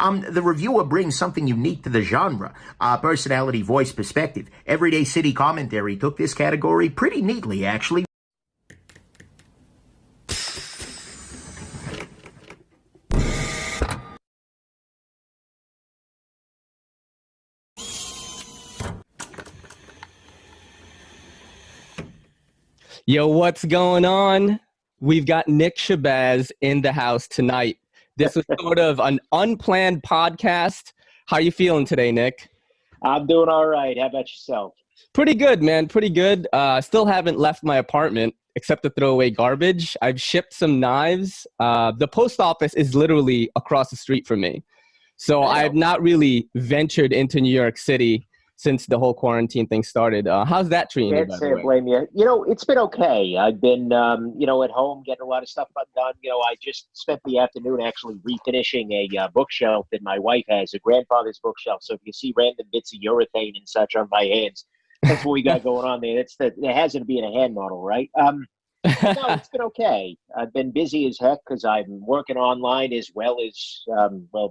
The reviewer brings something unique to the genre, personality, voice, perspective. Everyday City Commentary took this category pretty neatly, actually. Yo, what's going on? We've got Nick Shabazz in the house tonight. This is sort of an unplanned podcast. How you feeling today, Nick? I'm doing all right. How about yourself? Pretty good, man. Pretty good. Still haven't left my apartment except to throw away garbage. I've shipped some knives. The post office is literally across the street from me. So I've not really ventured into New York City since the whole quarantine thing started. How's that treating you, by the way? Blame you. You know, it's been okay. I've been, at home getting a lot of stuff done. You know, I just spent the afternoon actually refinishing a bookshelf that my wife has, a grandfather's bookshelf. So if you see random bits of urethane and such on my hands, that's what we got going on there. It has to be in a hand model, right? No, it's been okay. I've been busy as heck because I'm working online as well as,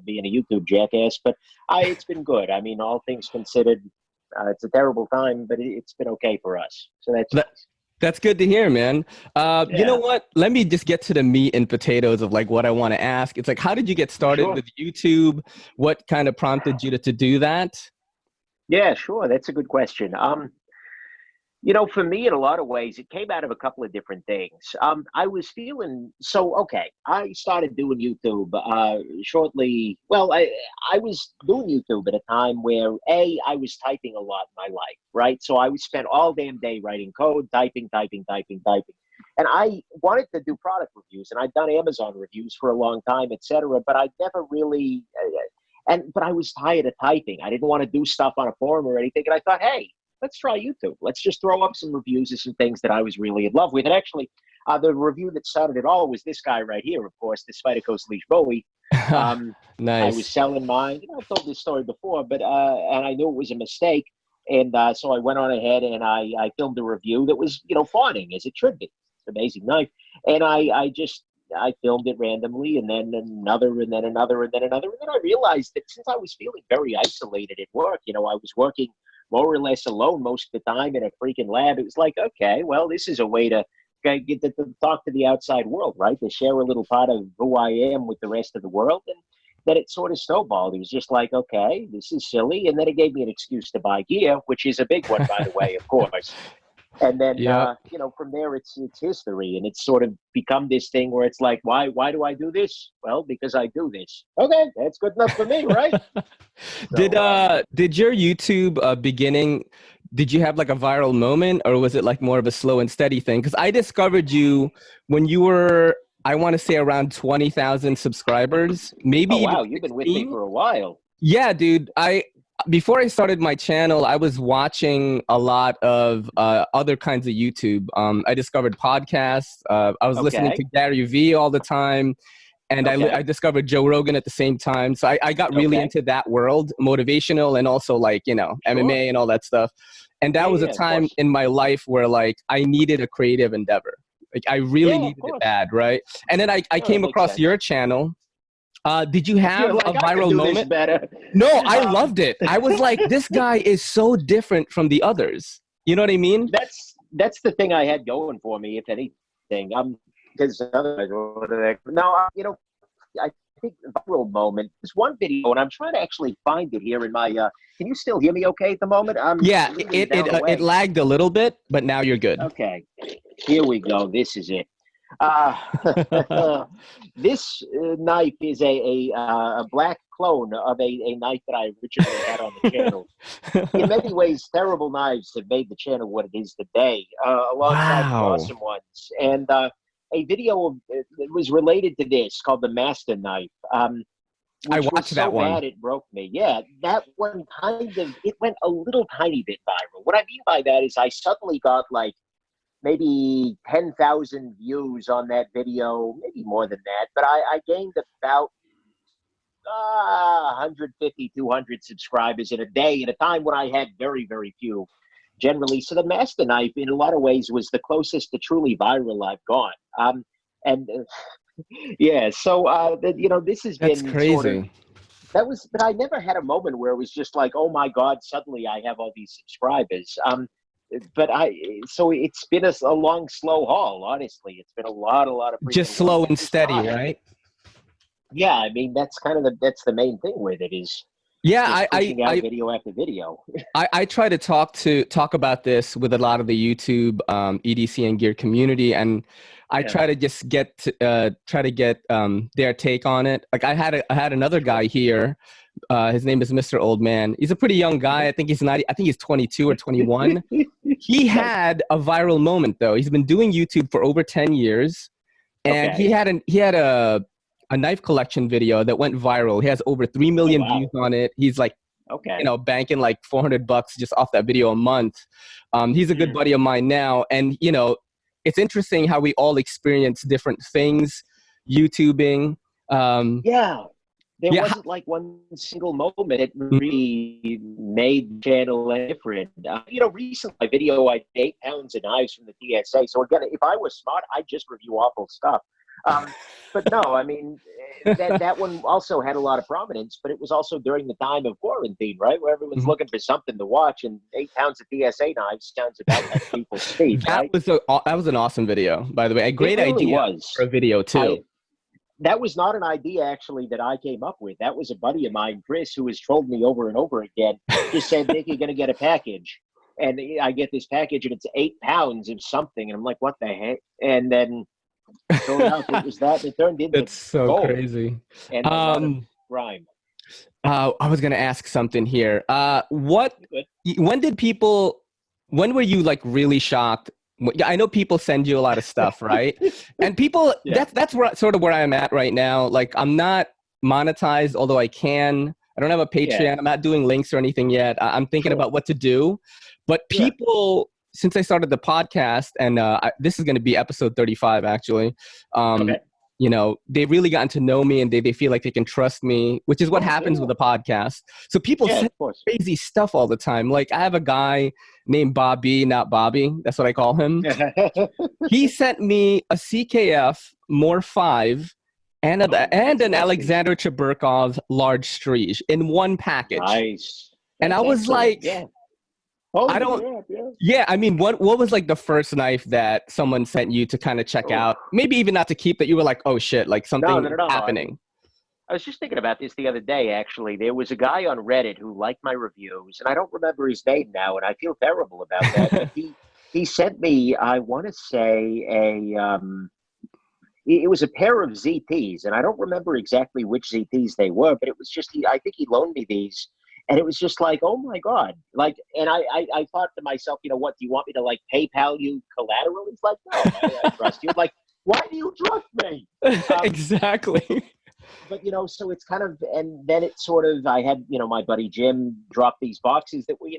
being a YouTube jackass. But it's been good. I mean, all things considered, it's a terrible time, but it's been okay for us. So nice. That's good to hear, man. You know what? Let me just get to the meat and potatoes of like what I want to ask. It's like, how did you get started with YouTube? What kind of prompted you to do that? Yeah, sure. That's a good question. For me, in a lot of ways, it came out of a couple of different things. I was feeling I started doing YouTube shortly. Well, I was doing YouTube at a time where I was typing a lot in my life, right? So I would spend all damn day writing code, typing. And I wanted to do product reviews, and I'd done Amazon reviews for a long time, etc. But I'd never really, but I was tired of typing. I didn't want to do stuff on a forum or anything. And I thought, hey, let's try YouTube. Let's just throw up some reviews of some things that I was really in love with. And actually, the review that started it all was this guy right here, of course, the Spider-Coast Leash Bowie. Nice. I was selling mine. I've told this story before, but and I knew it was a mistake. And so I went on ahead and I filmed a review that was, fawning, as it should be. It's an amazing knife. And I filmed it randomly, and then another, and then another, and then another. And then I realized that since I was feeling very isolated at work, I was working more or less alone most of the time in a freaking lab. It was like, okay, well, this is a way to get to talk to the outside world, right? To share a little part of who I am with the rest of the world. And then it sort of snowballed. It was just like, okay, this is silly. And then it gave me an excuse to buy gear, which is a big one, by the way, of course. And then, from there, it's history. And it's sort of become this thing where it's like, why do I do this? Well, because I do this. Okay, that's good enough for me, right? Did your YouTube beginning, did you have like a viral moment, or was it like more of a slow and steady thing? Because I discovered you when you were, I want to say, around 20,000 subscribers. Maybe. Oh, wow, you've been with me for a while. Yeah, dude. Before I started my channel, I was watching a lot of other kinds of YouTube. I discovered podcasts. I was listening to Gary Vee all the time. And I discovered Joe Rogan at the same time. So I got really into that world, motivational, and also like, MMA and all that stuff. And that was a time in my life where like I needed a creative endeavor. Like I really needed it bad, right? And then I came across your channel. Did you have a viral moment? No, I loved it. I was like, this guy is so different from the others. You know what I mean? That's the thing I had going for me, if anything. Because I think the viral moment is one video, and I'm trying to actually find it here in my. Can you still hear me okay at the moment? Yeah, it lagged a little bit, but now you're good. Okay, here we go. This is it. This knife is a black clone of a knife that I originally had on the channel. In many ways, terrible knives have made the channel what it is today, alongside the awesome ones. And a video that was related to this called the Master Knife. I watched that one. Bad it broke me. Yeah, that one it went a little tiny bit viral. What I mean by that is I suddenly got like maybe 10,000 views on that video, maybe more than that. But I gained about 150, 200 subscribers in a day at a time when I had very, very few generally. So the Master Knife, in a lot of ways, was the closest to truly viral I've gone. Yeah, so, this has been crazy. Sort of but I never had a moment where it was just like, oh my God, suddenly I have all these subscribers. So it's been a long, slow haul. Honestly, it's been a lot of just slow and steady, right? Yeah, I mean that's that's the main thing with it is. Yeah, pushing out video after video. I try to talk about this with a lot of the YouTube EDC and gear community, and I try to just get their take on it. Like I had another guy here. His name is Mr. Old Man. He's a pretty young guy. I think he's 22 or 21. He had a viral moment though. He's been doing YouTube for over 10 years, and he had a knife collection video that went viral. He has over 3 million views on it. He's like, banking like $400 just off that video a month. He's a good buddy of mine now. And, it's interesting how we all experience different things, YouTubing. There wasn't like one single moment that really made the channel different. Recently, my video, I did 8 pounds of knives from the TSA. So again, if I was smart, I'd just review awful stuff. But no, I mean, that one also had a lot of prominence, but it was also during the time of quarantine, right? Where everyone's looking for something to watch, and 8 pounds of TSA knives sounds about like people's speed, right? That was an awesome video, by the way. A great idea for a video, too. That was not an idea, actually, that I came up with. That was a buddy of mine, Chris, who has trolled me over and over again. Just said, Nick, you're going to get a package. And I get this package, and it's 8 pounds of something. And I'm like, what the heck? And then it was that. It turned into It's so gold. Crazy. And a lot of rhyme. I was going to ask something here. When were you like really shocked? I know people send you a lot of stuff, right? And people, that's sort of where I'm at right now. Like I'm not monetized, although I can. I don't have a Patreon. I'm not doing links or anything yet. I'm thinking about what to do. But people, since I started the podcast, and this is going to be episode 35, actually, they've really gotten to know me, and they feel like they can trust me, which is what happens with a podcast. So people send crazy stuff all the time. Like I have a guy named Bobby, not Bobby. That's what I call him. He sent me a CKF More 5 and an Alexander Chaburkov large Striege in one package. Nice. And I was like, I mean, what was like the first knife that someone sent you to kind of check out? Maybe even not to keep, that you were like, oh shit, like something happening. I was just thinking about this the other day, actually. There was a guy on Reddit who liked my reviews, and I don't remember his name now, and I feel terrible about that. But he sent me, I want to say, it was a pair of ZTs, and I don't remember exactly which ZTs they were, but it was just, I think he loaned me these, and it was just like, oh my God. Like, and I thought to myself, what, do you want me to like PayPal you collateral? He's like, no, I trust you. Like, why do you trust me? Exactly. But, so it's kind of, and then it sort of, I had, my buddy Jim drop these boxes that were,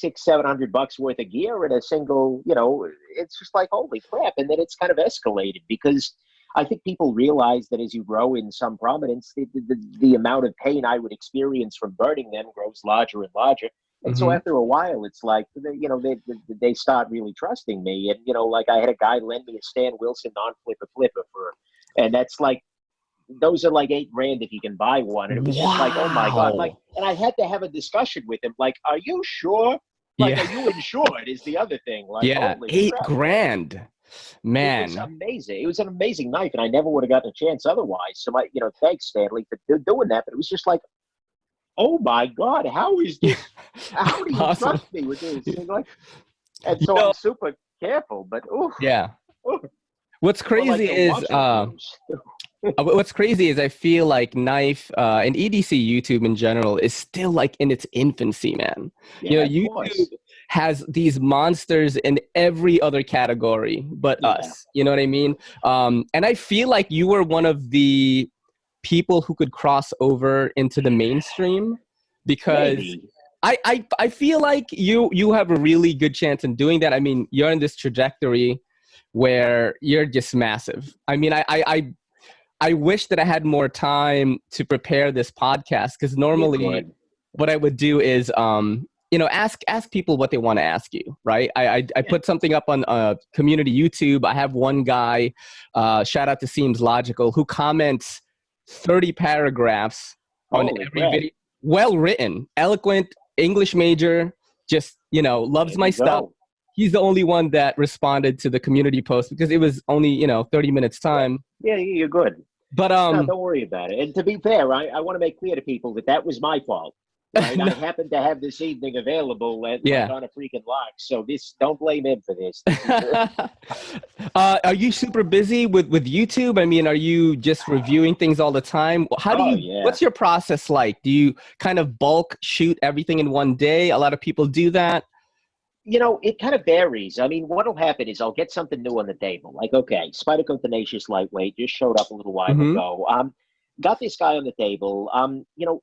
$600-700 worth of gear in a single, it's just like, holy crap. And then it's kind of escalated because I think people realize that as you grow in some prominence, the amount of pain I would experience from burning them grows larger and larger. And so after a while, it's like, they start really trusting me. And, like I had a guy lend me a Stan Wilson non-flipper and that's like, those are like $8,000 if you can buy one. And it was just like, oh my God. Like, and I had to have a discussion with him. Like, are you sure? Like, are you insured is the other thing. Like, $8,000. Man. It was amazing. It was an amazing knife, and I never would have gotten a chance otherwise. So thanks, Stanley, for doing that. But it was just like, oh my God, how is this? How do you trust me with this? And so I'm super careful, but What's crazy is I feel like knife and EDC YouTube in general is still like in its infancy, man. YouTube has these monsters in every other category but us. You know what I mean? And I feel like you were one of the people who could cross over into the mainstream because I feel like you have a really good chance in doing that. I mean, you're in this trajectory where you're just massive. I mean, I wish that I had more time to prepare this podcast because normally what I would do is, ask people what they want to ask you, right? I put something up on community YouTube. I have one guy, shout out to Seems Logical, who comments 30 paragraphs on Holy every crap. video. Well written, eloquent, English major, just, loves There my you stuff. go. He's the only one that responded to the community post because it was only, 30 minutes time. Yeah, you're good. But No, don't worry about it. And to be fair, I want to make clear to people that was my fault. Right? No. I happened to have this evening available on a freaking lark. So don't blame him for this. Are you super busy with YouTube? I mean, are you just reviewing things all the time? What's your process like? Do you kind of bulk shoot everything in one day? A lot of people do that. It kind of varies. I mean, what'll happen is I'll get something new on the table. Like, okay, Spyderco Tenacious Lightweight just showed up a little while ago. Got this guy on the table.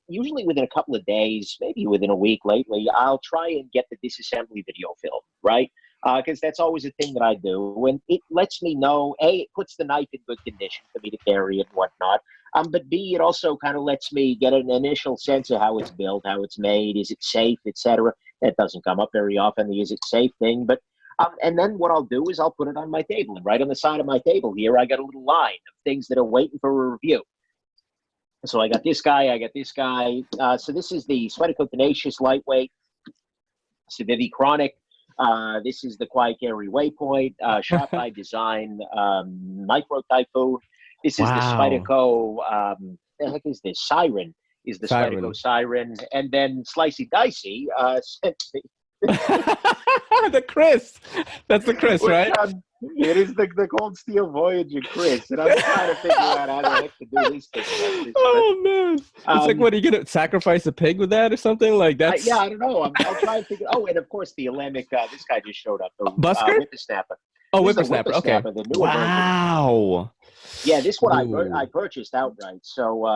Usually within a couple of days, maybe within a week lately, I'll try and get the disassembly video film, right? Because that's always a thing that I do. And it lets me know, A, it puts the knife in good condition for me to carry and whatnot. But B, it also kind of lets me get an initial sense of how it's built, how it's made, is it safe, etc. That doesn't come up very often, the is it safe thing. But and then what I'll do is I'll put it on my table. And right on the side of my table here, I got a little line of things that are waiting for a review. So I got this guy, so this is the Spyderco Tenacious Lightweight, Civivi Chronic. This is the Quiet Carry Waypoint, Shot by Design, Micro Typhoon. This is the Spyderco, the heck is this? Siren is the Spyderco Siren. And then Slicey Dicey sent me. The Chris. That's the Chris, right? It is the Cold Steel Voyager Chris, and I'm trying to figure out how the heck to do this thing. Oh man! It's like, what are you gonna sacrifice a pig with that or something like that? Yeah, I don't know. I'll try and figure. Oh, and of course the Alemic. This guy just showed up. Busker? Whippersnapper. Oh, Whippersnapper. Okay. Wow. Yeah, this one I purchased outright. So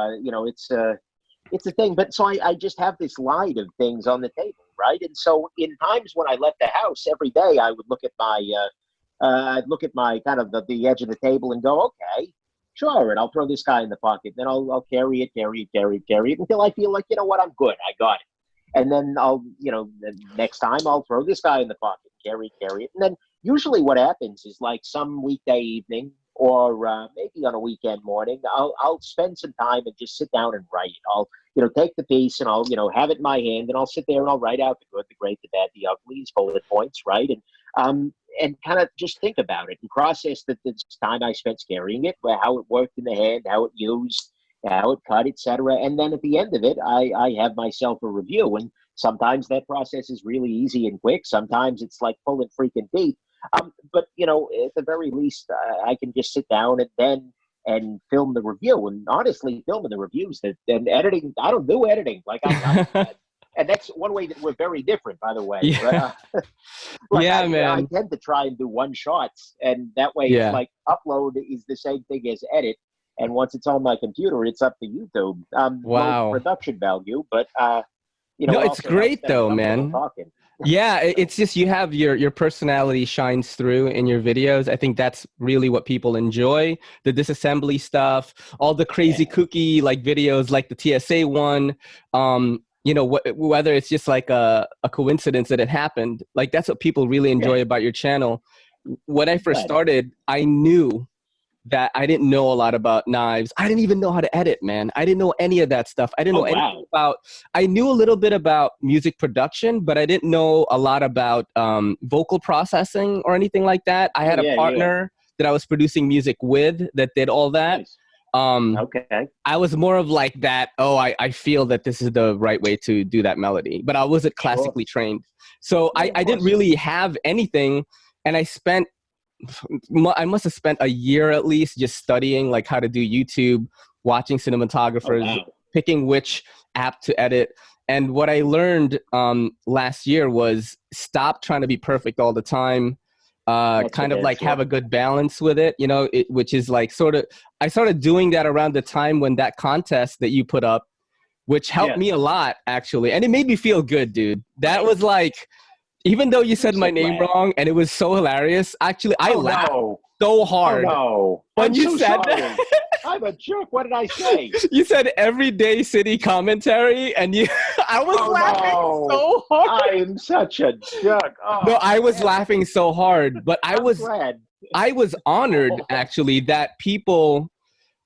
it's a thing. But so I just have this line of things on the table, right? And so in times when I left the house every day, I would look at my I'd look at my kind of the edge of the table and go, okay, sure, and I'll throw this guy in the pocket. Then I'll carry it until I feel like, you know what, I'm good, I got it. And then the next time I'll throw this guy in the pocket, carry it. And then usually what happens is like some weekday evening or maybe on a weekend morning, I'll spend some time and just sit down and write. I'll take the piece and I'll have it in my hand and I'll sit there and I'll write out the good, the great, the bad, the ugly, bullet points, right? And kind of just think about it and process the time I spent carrying it, how it worked in the hand, how it used, how it cut, etc. And then at the end of it, I have myself a review. And sometimes that process is really easy and quick. Sometimes it's like pulling freaking teeth. But at the very least, I can just sit down and film the review. And honestly, filming the reviews and editing, I don't do editing. Like and that's one way that we're very different, by the way. Yeah, But, man. I tend to try and do one shots, and that way it's like upload is the same thing as edit. And once it's on my computer, it's up to YouTube. Wow. Low production value, but no, it's great though, man. Yeah, it's just you have your personality shines through in your videos. I think that's really what people enjoy. The disassembly stuff, all the crazy kooky like videos like the TSA one. Whether it's just like a coincidence that it happened, like that's what people really enjoy about your channel. When I first started, I knew that I didn't know a lot about knives. I didn't even know how to edit, man. I didn't know any of that stuff. I didn't know anything about, I knew a little bit about music production, but I didn't know a lot about vocal processing or anything like that. I had a partner that I was producing music with that did all that. Nice. Okay. I was more of like that, I feel that this is the right way to do that melody, but I wasn't classically trained. So I didn't really have anything, and I must have spent a year at least just studying like how to do YouTube, watching cinematographers, picking which app to edit. And what I learned last year was stop trying to be perfect all the time. Kind of like have a good balance with it, which is like I started doing that around the time when that contest that you put up, which helped me a lot actually. And it made me feel good, dude. That was like, even though you said my name wrong and it was so hilarious, actually I laughed so hard when you said that. I'm a jerk. What did I say? You said everyday city commentary, and I was laughing so hard. I am such a jerk. No, I was laughing so hard, but I was honored actually that people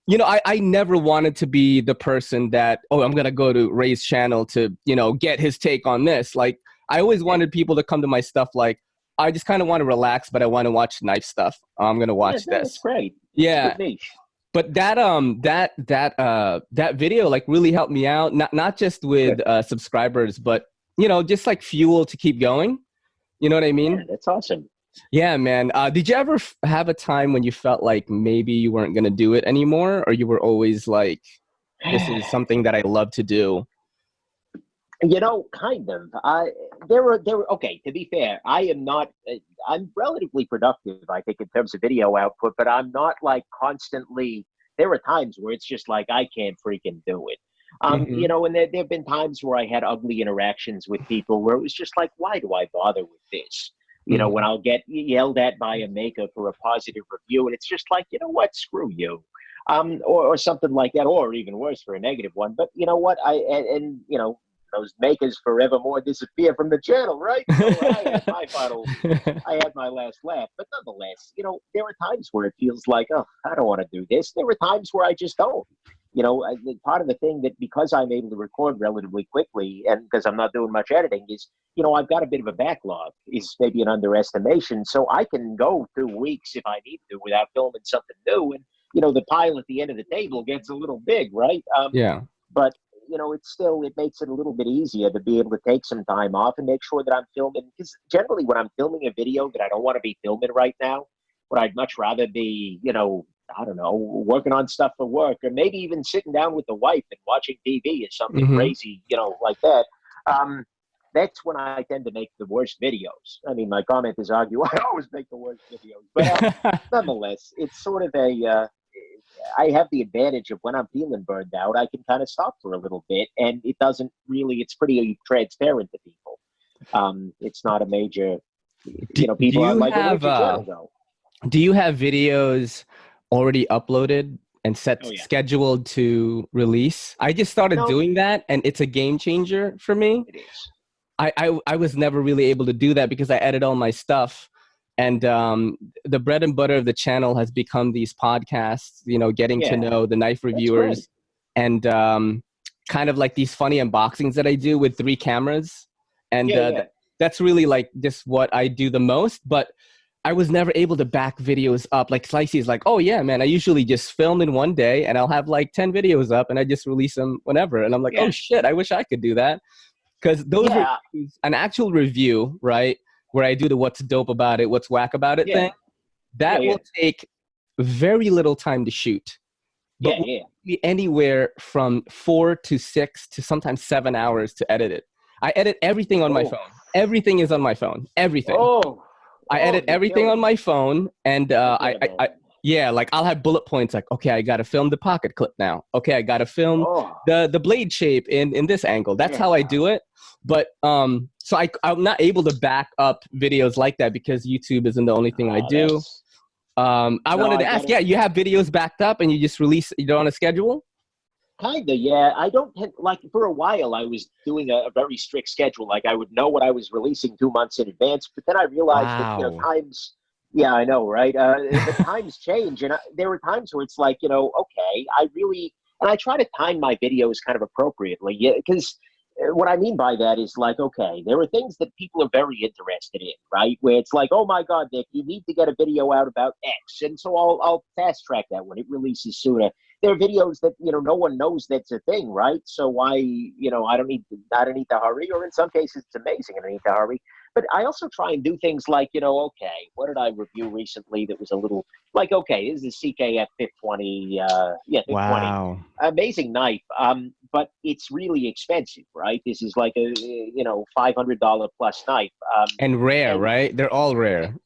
you know, I never wanted to be the person that, oh, I'm going to go to Ray's channel to, you know, get his take on this. Like, I always wanted people to come to my stuff like, I just kind of want to relax, but I want to watch knife stuff. I'm going to watch this. That's great. Yeah. It's good niche. But that video like really helped me out, not just with subscribers, but, you know, just like fuel to keep going. You know what I mean? Yeah, that's awesome. Yeah, man. Did you ever have a time when you felt like maybe you weren't going to do it anymore, or you were always like, this is something that I love to do? You know, kind of. There were. Okay, to be fair, I am not. I'm relatively productive, I think, in terms of video output, but I'm not like constantly. There are times where it's just like I can't freaking do it. You know, and there have been times where I had ugly interactions with people where it was just like, why do I bother with this? You know, when I'll get yelled at by a maker for a positive review, and it's just like, you know what, screw you, or something like that, or even worse for a negative one. But you know what, and you know, those makers forevermore disappear from the channel, right? So I had my last laugh. But nonetheless, you know, there are times where it feels like, oh, I don't want to do this. There are times where I just don't. You know, part of the thing that because I'm able to record relatively quickly and because I'm not doing much editing is, you know, I've got a bit of a backlog is maybe an underestimation. So I can go 2 weeks if I need to without filming something new. And, you know, the pile at the end of the table gets a little big, right? Yeah. But, you know, it makes it a little bit easier to be able to take some time off and make sure that I'm filming. Because generally when I'm filming a video that I don't want to be filming right now, but I'd much rather be, you know, I don't know, working on stuff for work, or maybe even sitting down with the wife and watching TV or something crazy, you know, like that. That's when I tend to make the worst videos. I mean, my commenters argue I always make the worst videos, but nonetheless, it's sort of I have the advantage of when I'm feeling burned out, I can kind of stop for a little bit, and it doesn't really. It's pretty transparent to people. It's not a major, you know, people are like, where'd your channel go? Do you have videos already uploaded and scheduled to release? I just started doing that, and it's a game changer for me. It is. I was never really able to do that because I edit all my stuff, and the bread and butter of the channel has become these podcasts, you know, getting to know the knife reviewers, and kind of like these funny unboxings that I do with 3 cameras, and that's really like just what I do the most. But I was never able to back videos up. Like Slicey is like, oh yeah, man, I usually just film in one day and I'll have like 10 videos up and I just release them whenever. And I'm like, oh shit, I wish I could do that. Because those reviews, an actual review, right, where I do the what's dope about it, what's whack about it thing, that will take very little time to shoot. But will be anywhere from 4 to 6 to sometimes 7 hours to edit it. I edit everything on my phone. Everything is on my phone. Everything. I edit everything on my phone, and like I'll have bullet points like, okay, I got to film the pocket clip now. Okay, I got to film the blade shape in this angle. That's how I do it. But so I'm not able to back up videos like that because YouTube isn't the only thing I do. I wanted to ask, you have videos backed up and you just release, you don't on a schedule? Kinda, yeah. I don't like for a while I was doing a very strict schedule. Like I would know what I was releasing 2 months in advance, but then I realized that, you know, times, I know, right? The times change, and there were times where it's like, you know, okay, and I try to time my videos kind of appropriately, because what I mean by that is like, okay, there are things that people are very interested in, right? Where it's like, oh my God, Nick, you need to get a video out about X, and so I'll fast track that when it releases sooner. There are videos that, you know, no one knows that's a thing, right? So why, you know, I don't need to hurry, or in some cases it's amazing and I need to hurry. But I also try and do things like, you know, okay, what did I review recently that was a little like, okay, this is a CKF 520, 520, amazing knife, but it's really expensive, right? This is like a, you know, $500 plus knife. And rare, right? They're all rare.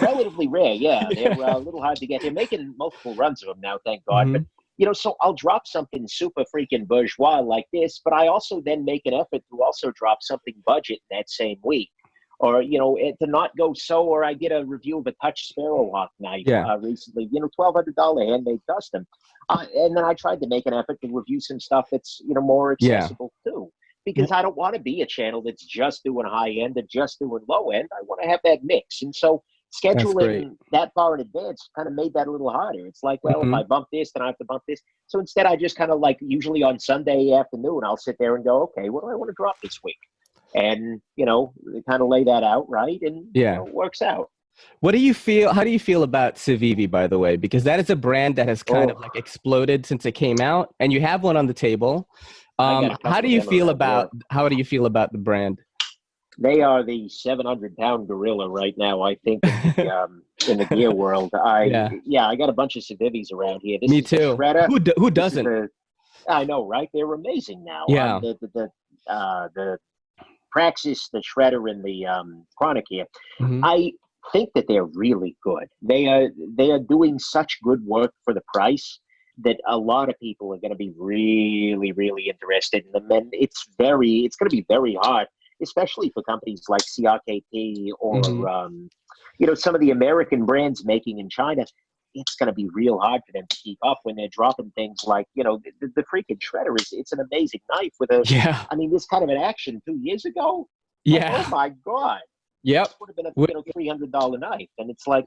Relatively rare, yeah. They're a little hard to get. They're making multiple runs of them now, thank God. But you know, so I'll drop something super freaking bourgeois like this, but I also then make an effort to also drop something budget that same week. Or, you know, to not go or I did a review of a Touch Sparrowhawk knife recently, you know, $1,200 handmade custom. And then I tried to make an effort to review some stuff that's, you know, more accessible too. Because I don't want to be a channel that's just doing high end and just doing low end. I want to have that mix. And so That's great. scheduling that far in advance kind of made that a little harder. It's like, well, if I bump this, then I have to bump this. So instead, I just kind of like usually on Sunday afternoon, I'll sit there and go, okay, what do I want to drop this week? And, kind of lay that out, right? And it works out. What do you feel? How do you feel about Civivi, by the way? Because that is a brand that has kind of like exploded since it came out, and you have one on the table. How do you feel about the brand? They are the 700-pound gorilla right now, I think, in the gear world. I got a bunch of Civivis around here. Me too. Who doesn't? I know, right? They're amazing now. Yeah. The Praxis, the Shredder, and the Chronic here. Mm-hmm. I think that they're really good. They are doing such good work for the price that a lot of people are going to be really, really interested in them. And it's going to be very hard, especially for companies like CRKP or, some of the American brands making in China. It's going to be real hard for them to keep up when they're dropping things like, the freaking Shredder it's an amazing knife with this kind of an action 2 years ago. Yeah. Like, oh my God. Yep. Would have been a $300 knife. And it's like,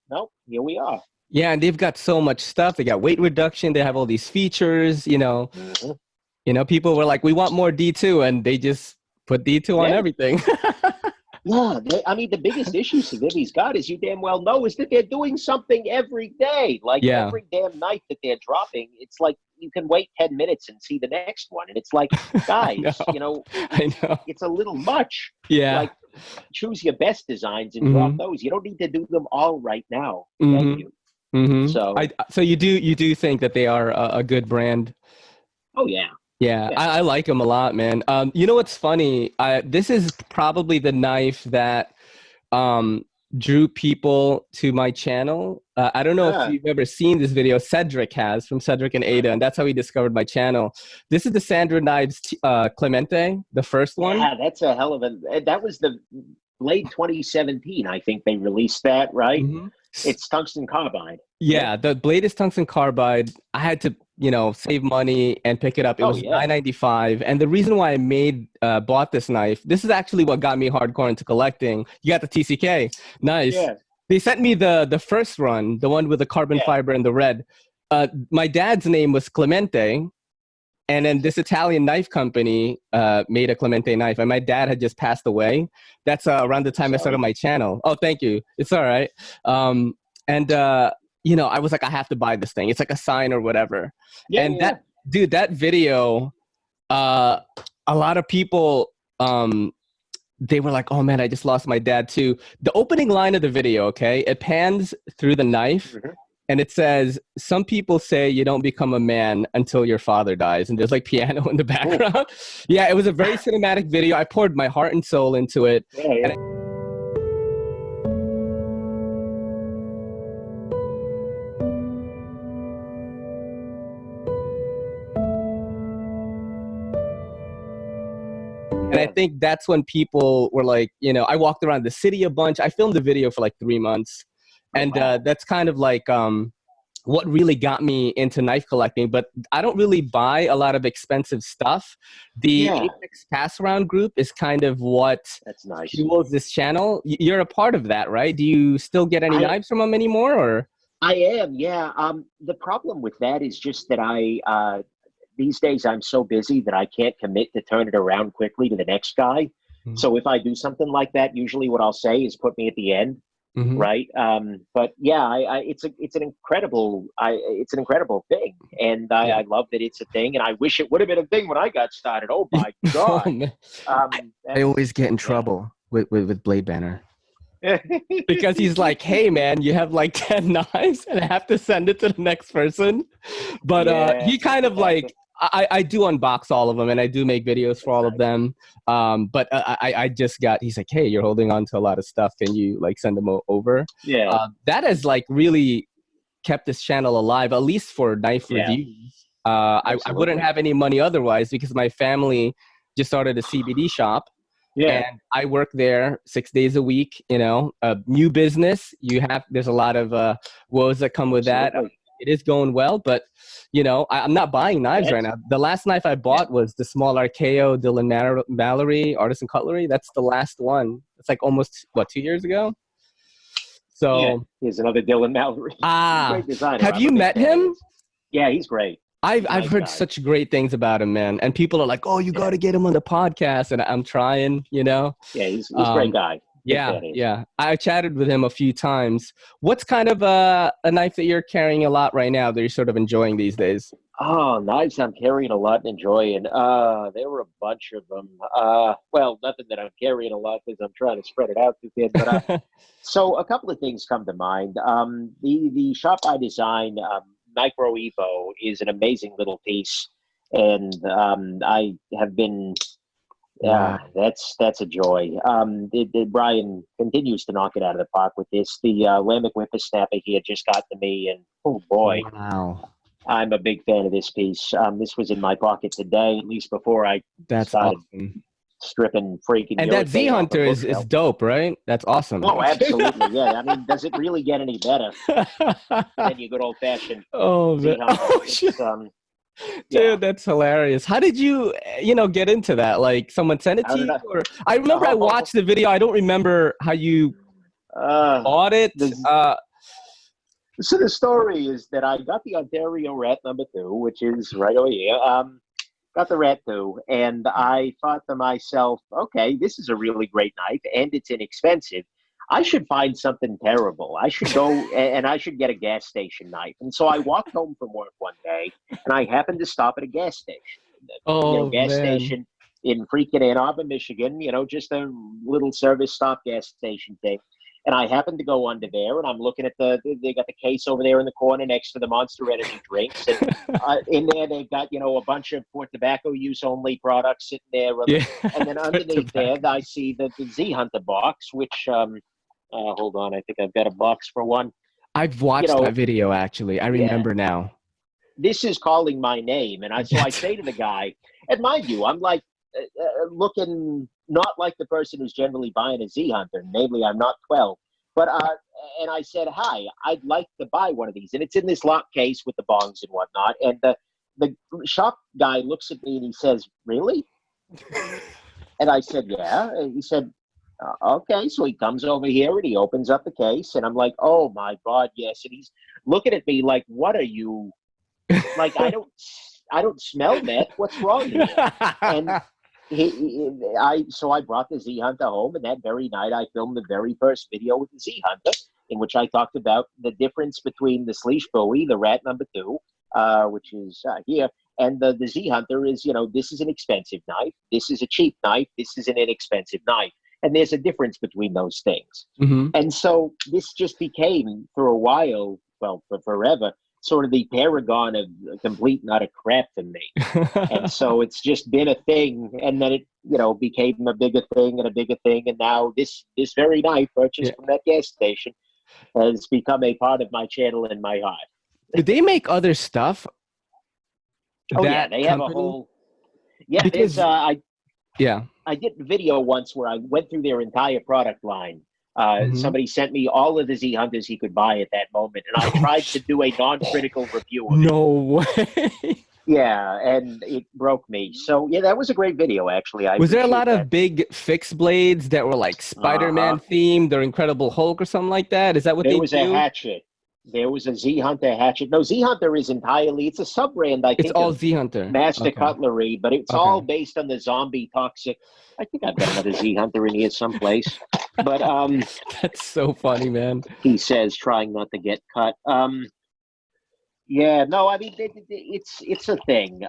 nope, here we are. Yeah. And they've got so much stuff. They got weight reduction. They have all these features, people were like, we want more D2, and they just put D2 on everything. Yeah, the biggest issue Civivi's got, as you damn well know, is that they're doing something every day. Like every damn night that they're dropping, it's like you can wait 10 minutes and see the next one. And it's like, guys, I know. It's a little much. Yeah. Like, choose your best designs and drop those. You don't need to do them all right now. Thank you. Mm-hmm. So you do think that they are a good brand? Oh, yeah. Yeah, I like them a lot, man. You know what's funny? This is probably the knife that drew people to my channel. I don't know if you've ever seen this video Cedric has, from Cedric and Ada, and that's how he discovered my channel. This is the Sandra Knives Clemente, the first one. Yeah, that's a hell of that was the Blade 2017, I think they released that, right? Mm-hmm. It's tungsten carbide. Yeah, the blade is tungsten carbide. I had to, save money and pick it up. It was $9.95. And the reason why I bought this knife, this is actually what got me hardcore into collecting. You got the TCK. Nice. Yeah. They sent me the first run, the one with the carbon fiber and the red. My dad's name was Clemente. And then this Italian knife company made a Clemente knife. And my dad had just passed away. That's around the time I started my channel. Oh, thank you. It's all right. I was like, I have to buy this thing. It's like a sign or whatever. Yeah, and that video, a lot of people, they were like, oh man, I just lost my dad too. The opening line of the video, okay, it pans through the knife. Mm-hmm. And it says, some people say you don't become a man until your father dies. And there's like piano in the background. Ooh. Yeah, it was a very cinematic video. I poured my heart and soul into it. Yeah. And I think that's when people were like, I walked around the city a bunch. I filmed the video for like 3 months. And that's kind of like what really got me into knife collecting. But I don't really buy a lot of expensive stuff. The Apex Pass Around group is kind of what fuels this channel. You're a part of that, right? Do you still get any knives from them anymore? Or I am, yeah. The problem with that is just that these days I'm so busy that I can't commit to turn it around quickly to the next guy. Mm-hmm. So if I do something like that, usually what I'll say is put me at the end. Mm-hmm. Right. But yeah, it's an incredible thing. And I love that it's a thing. And I wish it would have been a thing when I got started. Oh my God. I always get in trouble with Blade Banner. Because he's like, hey man, you have like 10 knives and I have to send it to the next person. But he kind of like, I do unbox all of them and I do make videos for all of them. But I just he's like, hey, you're holding on to a lot of stuff. Can you like send them over? Yeah. That has like really kept this channel alive, at least for knife reviews. I wouldn't have any money otherwise because my family just started a CBD shop. Yeah. And I work there 6 days a week, new business. There's a lot of woes that come with that. It is going well, but I'm not buying knives right now. The last knife I bought was the small Archaeo Dylan Mallory Artisan Cutlery. That's the last one. It's like almost 2 years ago. So here's another Dylan Mallory. Great designer. Have you met him? Yeah, he's great. I've heard such great things about him, man. And people are like, "Oh, you got to get him on the podcast." And I'm trying, you know. Yeah, he's a great guy. Yeah. I chatted with him a few times. What's kind of a knife that you're carrying a lot right now that you're sort of enjoying these days? Oh, knives I'm carrying a lot and enjoying. There were a bunch of them. Well, nothing that I'm carrying a lot because I'm trying to spread it out too thin. But so a couple of things come to mind. The shop I designed, Micro Evo, is an amazing little piece, and I have been. Yeah, that's a joy. Brian continues to knock it out of the park with this. The Lambic Whippersnapper he had just got to me, and oh boy, wow, I'm a big fan of this piece. This was in my pocket today, at least before I started stripping freaking. And that Z Hunter is dope, right? That's awesome. Oh, absolutely, yeah. I mean, does it really get any better than your good old fashioned Z Hunter? Dude, that's hilarious. How did you, get into that? Like, someone sent it to you? Or, I remember I watched the video. I don't remember how you bought it. So the story is that I got the Ontario Rat number 2, which is right over here. Got the Rat 2, and I thought to myself, okay, this is a really great knife, and it's inexpensive. I should find something terrible. I should go and I should get a gas station knife. And so I walked home from work one day, and I happened to stop at a gas station. Station in freaking Ann Arbor, Michigan. Just a little service stop gas station thing. And I happened to go under there, and I'm looking at they got the case over there in the corner next to the Monster Energy drinks. And in there, they've got, a bunch of for tobacco use only products sitting there. Yeah. And then underneath there, I see the Z Hunter box, which, hold on, I think I've got a box for one. I've watched that video, actually. I remember now. This is calling my name. And I say to the guy, and mind you, I'm like looking not like the person who's generally buying a Z Hunter. Namely, I'm not 12. But and I said, hi, I'd like to buy one of these. And it's in this lock case with the bongs and whatnot. And the shop guy looks at me and he says, really? And I said, yeah. And he said, okay. So he comes over here and he opens up the case. And I'm like, oh, my God, yes. And he's looking at me like, what are you? Like, I don't smell that. What's wrong with you? And so I brought the Z Hunter home, and that very night I filmed the very first video with the Z Hunter, in which I talked about the difference between the Sleesh Bowie, the Rat number 2, which is here, and the Z Hunter is, this is an expensive knife, this is a cheap knife, this is an inexpensive knife, and there's a difference between those things. Mm-hmm. And so this just became, for a while, well, for forever, sort of the paragon of complete and utter crap for me. And so it's just been a thing, and then it, became a bigger thing and a bigger thing, and now this very knife purchased from that gas station has become a part of my channel and my heart. Did they make other stuff? Oh yeah, they have a whole. Yeah, because I did a video once where I went through their entire product line. Somebody sent me all of the Z Hunters he could buy at that moment, and I tried to do a non-critical review of it. No way. Yeah, and it broke me. So yeah, that was a great video, actually. Was there a lot of big fixed blades that were like Spider-Man themed or Incredible Hulk or something like that? Is that what they do? There was a hatchet. There was a Z Hunter hatchet. No, Z Hunter is entirely, it's a sub-brand, I think. It's all Z Hunter. Master Cutlery, but it's all based on the zombie toxic. I think I've got another Z Hunter in here someplace. But that's so funny, man. He says, trying not to get cut. Yeah, no, I mean, it's a thing.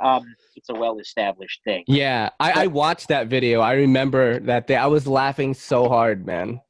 It's a well-established thing. Yeah, I watched that video. I remember that day. I was laughing so hard, man.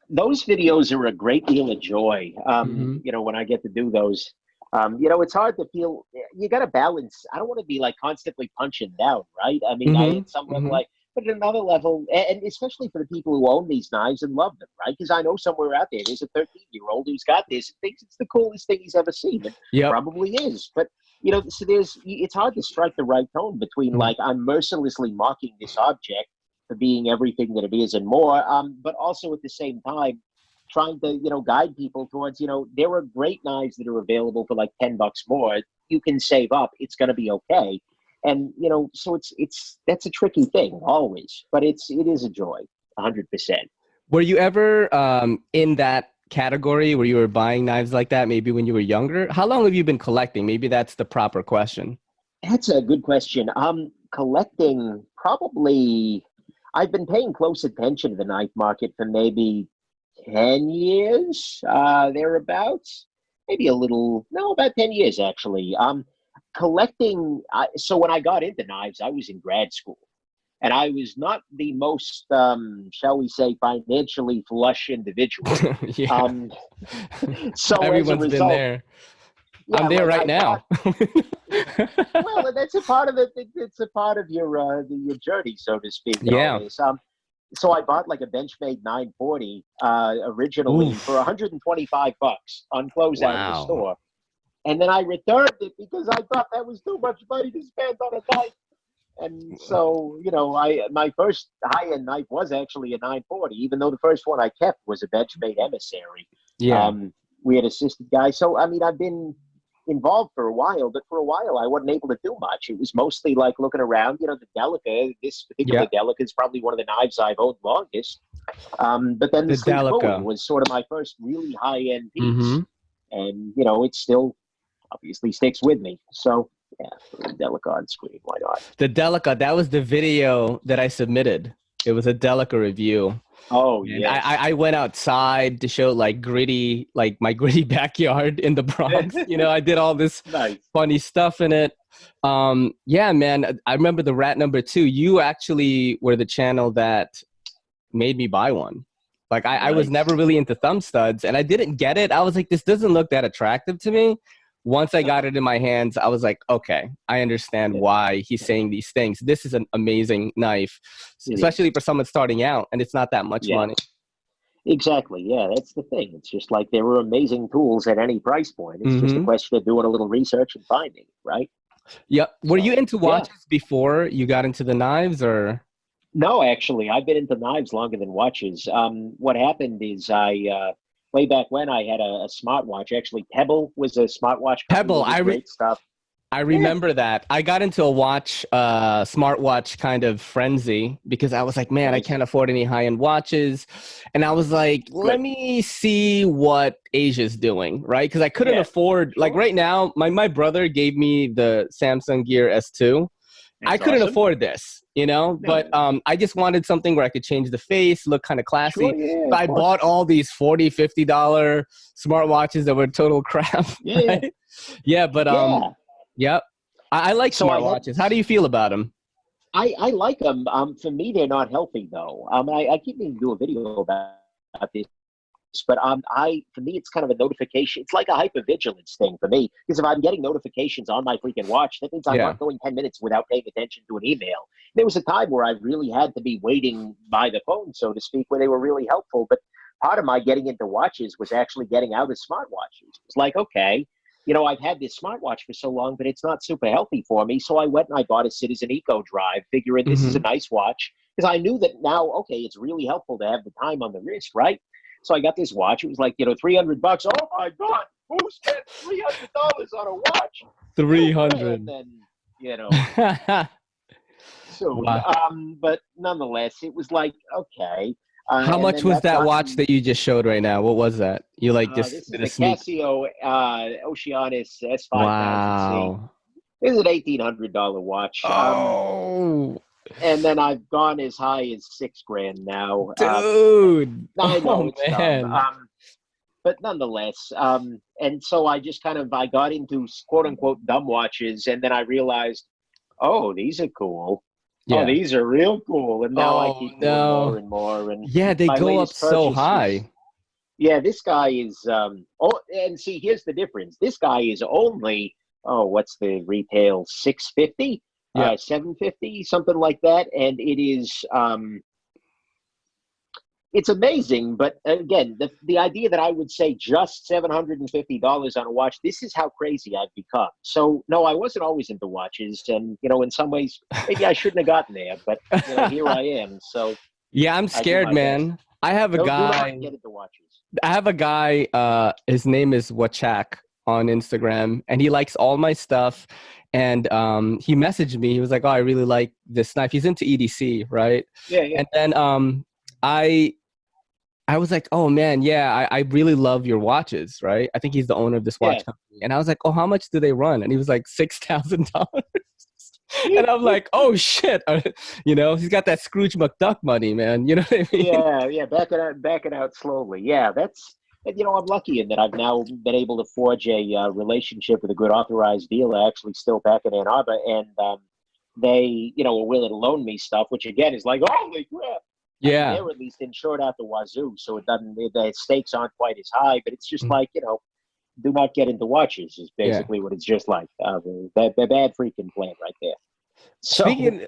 Those videos are a great deal of joy, when I get to do those. It's hard to feel, you got to balance. I don't want to be like constantly punching down, right? I mean, I at some level, but at another level, and especially for the people who own these knives and love them, right? Because I know somewhere out there, there's a 13-year-old who's got this and thinks it's the coolest thing he's ever seen. And probably is. But, so it's hard to strike the right tone between like, I'm mercilessly mocking this object for being everything that it is and more, but also at the same time, trying to, guide people towards, there are great knives that are available for like $10 more. You can save up. It's going to be okay. And, so that's a tricky thing always, but it is a joy, 100%. Were you ever in that category where you were buying knives like that, maybe when you were younger? How long have you been collecting? Maybe that's the proper question. That's a good question. Collecting probably, I've been paying close attention to the knife market for maybe 10 years, thereabouts. Maybe a little, no, about 10 years actually. Collecting, so when I got into knives, I was in grad school. And I was not the most, shall we say, financially flush individual. Yeah. So everyone's as a result, been there. yeah, I'm there like right now. well, that's a part of it. It's a part of your journey, so to speak. Yeah. Always. So I bought like a Benchmade 940 originally Oof. for $125 on closeout at the Wow. store, and then I returned it because I thought that was too much money to spend on a knife. And so, my first high-end knife was actually a 940, even though the first one I kept was a Benchmade Emissary. Yeah. We had assisted guys. So, I mean, I've been involved for a while, but for a while I wasn't able to do much. It was mostly like looking around, the Delica. This particular Delica is probably one of the knives I've owned longest. But then the Sleek Bully was sort of my first really high-end piece. Mm-hmm. And, it still obviously sticks with me. So, yeah, the Delica on screen. Why not? The Delica, that was the video that I submitted. It was a Delica review. Oh, yeah. yeah. I went outside to show my gritty backyard in the Bronx. I did all this funny stuff in it. Yeah, man. I remember the Rat number 2. You actually were the channel that made me buy one. Like I was never really into thumb studs, and I didn't get it. I was like, this doesn't look that attractive to me. Once I got it in my hands, I was like, okay, I understand why he's saying these things. This is an amazing knife, especially for someone starting out, and it's not that much money. Exactly. Yeah, that's the thing. It's just like there were amazing tools at any price point. It's just a question of doing a little research and finding, right? Yep. Were you into watches before you got into the knives, or? No, actually, I've been into knives longer than watches. What happened is way back when I had a smartwatch. Actually, Pebble was a smartwatch. Pebble, great stuff. I remember that. I got into a smartwatch kind of frenzy because I was like, man, I can't afford any high-end watches. And I was like, let me see what Asia's doing, right? Because I couldn't afford, like right now, my brother gave me the Samsung Gear S2. I couldn't afford this, but I just wanted something where I could change the face, look kind of classy. Sure, yeah, I bought all these $40, $50 smartwatches that were total crap. Right? Yeah, but yep. I like smartwatches. How do you feel about them? I like them. For me, they're not healthy though. I keep meaning to do a video about this. But for me, it's kind of a notification. It's like a hypervigilance thing for me, because if I'm getting notifications on my freaking watch, that means I'm not going 10 minutes without paying attention to an email. There was a time where I really had to be waiting by the phone, so to speak, where they were really helpful. But part of my getting into watches was actually getting out of smartwatches. It's like, okay, I've had this smartwatch for so long, but it's not super healthy for me. So I went and I bought a Citizen Eco Drive, figuring this is a nice watch, because I knew that now, okay, it's really helpful to have the time on the wrist, right? So I got this watch. It was like, $300. Oh my God, who spent $300 on a watch? 300. And then, so, wow. But nonetheless, it was like, okay. How much was that watch that you just showed right now? What was that? You this is the Casio Oceanus S5000C. Wow. This is an $1,800 watch. Oh. And then I've gone as high as $6,000 now. Dude. I know it's man. dumb. But nonetheless, and so I just I got into quote unquote dumb watches, and then I realized, oh, these are cool. Yeah. Oh, these are real cool. And now I keep doing more and more. And yeah, they go up so high. This guy is and see, here's the difference. This guy is only what's the retail, $650? $750, something like that. And it is it's amazing, but again, the idea that I would say just $750 on a watch, this is how crazy I've become. So no, I wasn't always into watches, and in some ways maybe I shouldn't have gotten there, but here I am. So yeah, I'm scared, man. Best. I have a guy. Get into watches. I have a guy. His name is Wachak on Instagram, and he likes all my stuff. And he messaged me. He was like, "Oh, I really like this knife." He's into EDC, right? Yeah. And then I I was like, oh man, yeah, I really love your watches, right? I think he's the owner of this watch company. And I was like, oh, how much do they run? And he was like, $6,000. And I'm like, oh shit. You know, he's got that Scrooge McDuck money, man. You know what I mean? Yeah, back it out slowly. Yeah, I'm lucky in that I've now been able to forge a relationship with a good authorized dealer, actually still back in Ann Arbor, and they, were willing to loan me stuff, which again is like, holy crap. Yeah. They're at least insured out the wazoo, so the stakes aren't quite as high, but it's just like, do not get into watches is basically what it's just like. The bad freaking plan right there. So,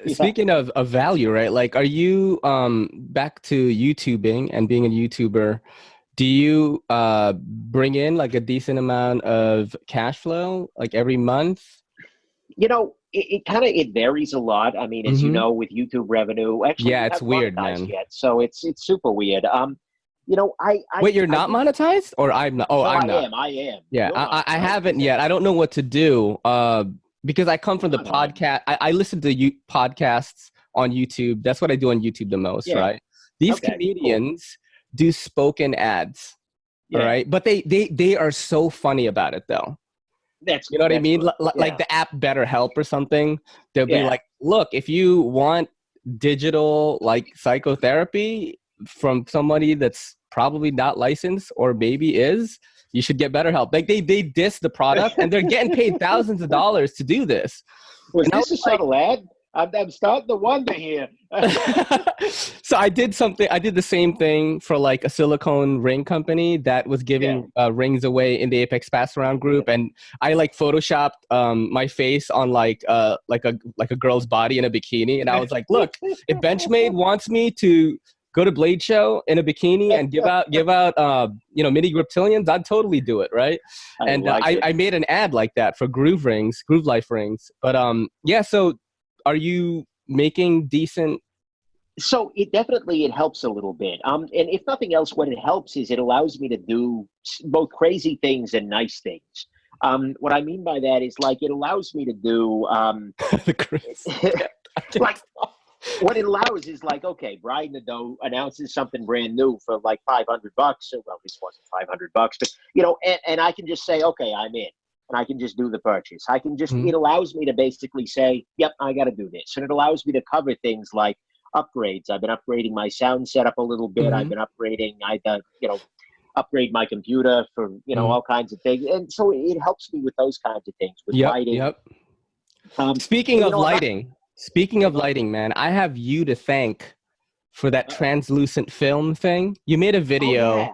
speaking of value, right? Like, are you back to YouTubing and being a YouTuber? Do you bring in like a decent amount of cash flow like every month? It varies a lot. I mean, as you know, with YouTube revenue, actually, yeah, it's weird, man. Yet, so it's super weird. Wait, you're not monetized, or I'm not? Oh, no, I'm not. I am. Yeah, I haven't yet. I don't know what to do because I come from the podcast. I listen to podcasts on YouTube. That's what I do on YouTube the most, right? These comedians do spoken ads, right? But they are so funny about it, though. You know what I mean? Like the app BetterHelp or something. They'll be like, look, if you want digital like psychotherapy from somebody that's probably not licensed or maybe is, you should get BetterHelp. Like they diss the product and they're getting paid thousands of dollars to do this. Was this a subtle ad? I'm starting to wonder here. So I did the same thing for like a silicone ring company that was giving rings away in the Apex Pass Around group. And I like photoshopped my face on like a girl's body in a bikini. And I was like, look, if Benchmade wants me to go to Blade Show in a bikini and give out mini reptilians, I'd totally do it, right? I made an ad like that for Groove Life rings. But so are you making decent? So it helps a little bit. And if nothing else, what it helps is it allows me to do both crazy things and nice things. What I mean by that is like it allows me to do like what it allows is like, okay, Brian Nadeau announces something brand new for like $500. Well, this wasn't $500, but and I can just say, okay, I'm in. And I can just do the purchase. I can just, it allows me to basically say, yep, I got to do this. And it allows me to cover things like upgrades. I've been upgrading my sound setup a little bit. I've been upgrade my computer for, all kinds of things. And so it helps me with those kinds of things, with lighting. Yep. Speaking of lighting, man, I have you to thank for that translucent film thing. You made a video. Oh, yeah.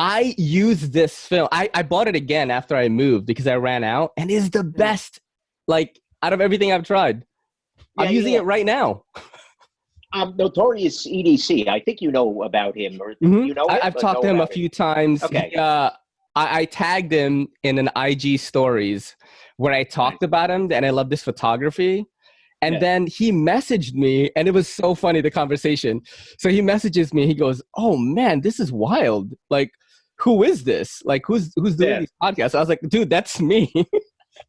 I used this film. I bought it again after I moved because I ran out, and it's the best, like, out of everything I've tried. I'm using it right now. Notorious EDC. I think you know about him. Or you know him, I've talked to him a few times. Okay. I tagged him in an IG stories where I talked about him, and I love this photography. And then he messaged me, and it was so funny, the conversation. So he messages me. He goes, oh, man, this is wild. Like, who is this? Like, who's doing these podcasts? I was like, dude, that's me. He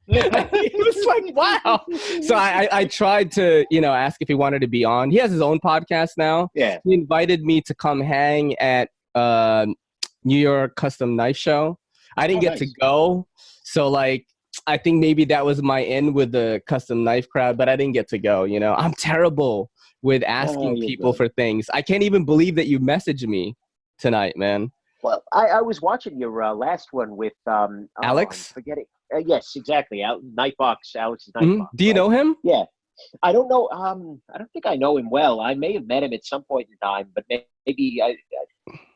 was like, wow. So I tried to, ask if he wanted to be on. He has his own podcast now. Yeah. He invited me to come hang at New York Custom Knife Show. I didn't get to go. So, like, I think maybe that was my in with the custom knife crowd, but I didn't get to go. I'm terrible with asking people for things. I can't even believe that you messaged me tonight, man. Well, I was watching your last one with Alex. I'm forgetting. Yes, exactly. Alex's Nightbox. Do you know him? Yeah, I don't know. I don't think I know him well. I may have met him at some point in time, but maybe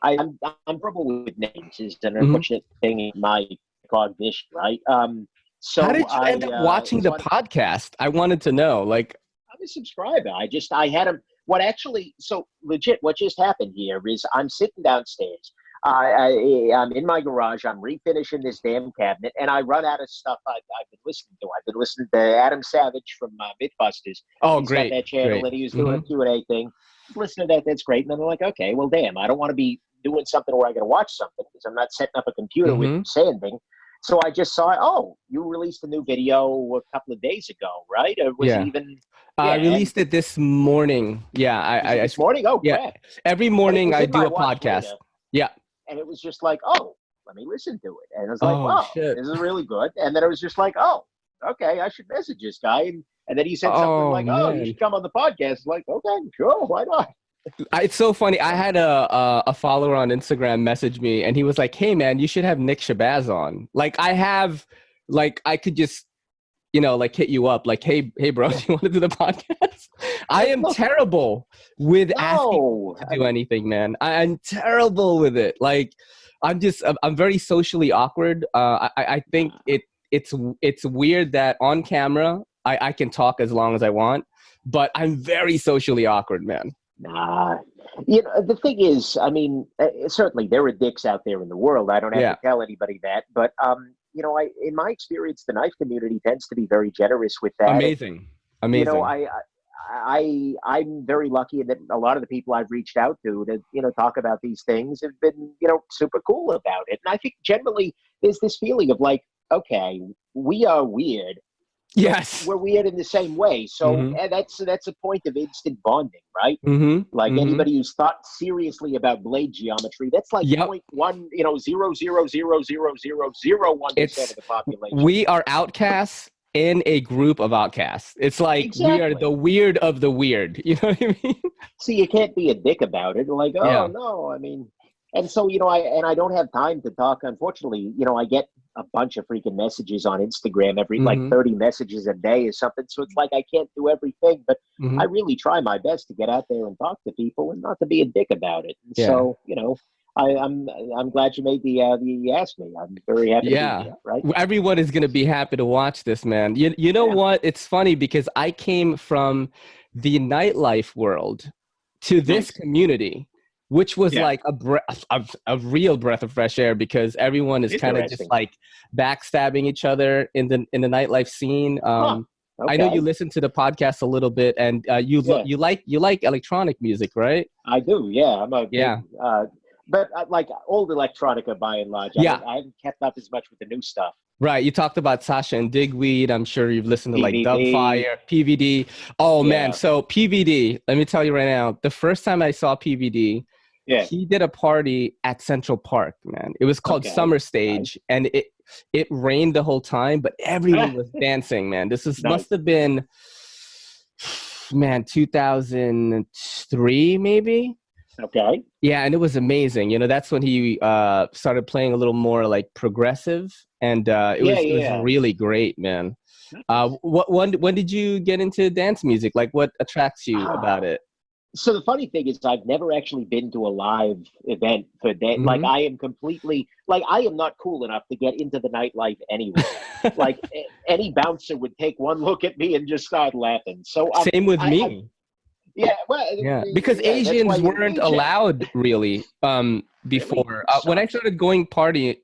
I'm trouble with names. Is an unfortunate thing in my cognition, right? So how did you end up watching the podcast? I wanted to know. Like, I'm a subscriber. I had him. So legit, what just happened here is I'm sitting downstairs. I'm in my garage. I'm refinishing this damn cabinet, and I run out of stuff I've been listening to. I've been listening to Adam Savage from Mythbusters. Oh, He's great! Got that channel that he was doing a Q&A thing. Listen to that. That's great. And then I'm like, okay, well, damn, I don't want to be doing something where I got to watch something because I'm not setting up a computer with sanding. So I just saw, oh, you released a new video a couple of days ago, right? Or was it even? I released it this morning. Yeah, this morning. Oh, yeah. crap. Every morning I do a podcast. Yeah. And it was just like, oh, let me listen to it. And I was like, wow, shit. this is really good. And then it was just like, oh, okay, I should message this guy. And then he said something like, oh, you should come on the podcast. Like, okay, sure, why not? It's so funny. I had a follower on Instagram message me, and he was like, hey, man, you should have Nick Shabazz on. Like, I could just, like hit you up. Like, hey, bro, do you want to do the podcast? I am terrible with asking to do anything, man. I'm terrible with it. Like, I'm very socially awkward. I think it's weird that on camera, I can talk as long as I want, but I'm very socially awkward, man. Nah, the thing is, I mean, certainly there are dicks out there in the world. I don't have to tell anybody that, but in my experience, the knife community tends to be very generous with that. Amazing. I'm very lucky that a lot of the people I've reached out to talk about these things have been, super cool about it. And I think generally there's this feeling of like, okay, we are weird. Yes, we're weird in the same way. So that's a point of instant bonding, right? Like anybody who's thought seriously about blade geometry, that's like 0.1, 0.0000001% of the population. We are outcasts in a group of outcasts. It's like we are the weird of the weird. You know what I mean? So you can't be a dick about it. Like, oh no, I mean, and so I don't have time to talk. Unfortunately, I get a bunch of freaking messages on Instagram every like 30 messages a day or something. So it's like I can't do everything, but I really try my best to get out there and talk to people and not to be a dick about it. And so I'm glad you made the ask me. I'm very happy to be here, right? Everyone is gonna be happy to watch this, man. You know what? It's funny because I came from the nightlife world to this community, which was like a real breath of fresh air because everyone is kind of just like backstabbing each other in the nightlife scene. I know you listen to the podcast a little bit, and you like electronic music, right? I do, yeah. I'm a big, but like old electronica by and large. I haven't kept up as much with the new stuff. Right. You talked about Sasha and Digweed. I'm sure you've listened to like Dubfire, PVD. Oh man. So PVD, let me tell you right now, the first time I saw PVD, he did a party at Central Park, man. It was called Summer Stage, and it rained the whole time, but everyone was dancing, man. This must have been, 2003 maybe. Okay. Yeah, and it was amazing. That's when he started playing a little more like progressive, and it was really great, man. When did you get into dance music? Like, what attracts you about it? So the funny thing is I've never actually been to a live event for dance. Like I am completely, like I am not cool enough to get into the nightlife anyway. Like any bouncer would take one look at me and just start laughing. So same with me. Because Asians weren't allowed really before. When I started partying,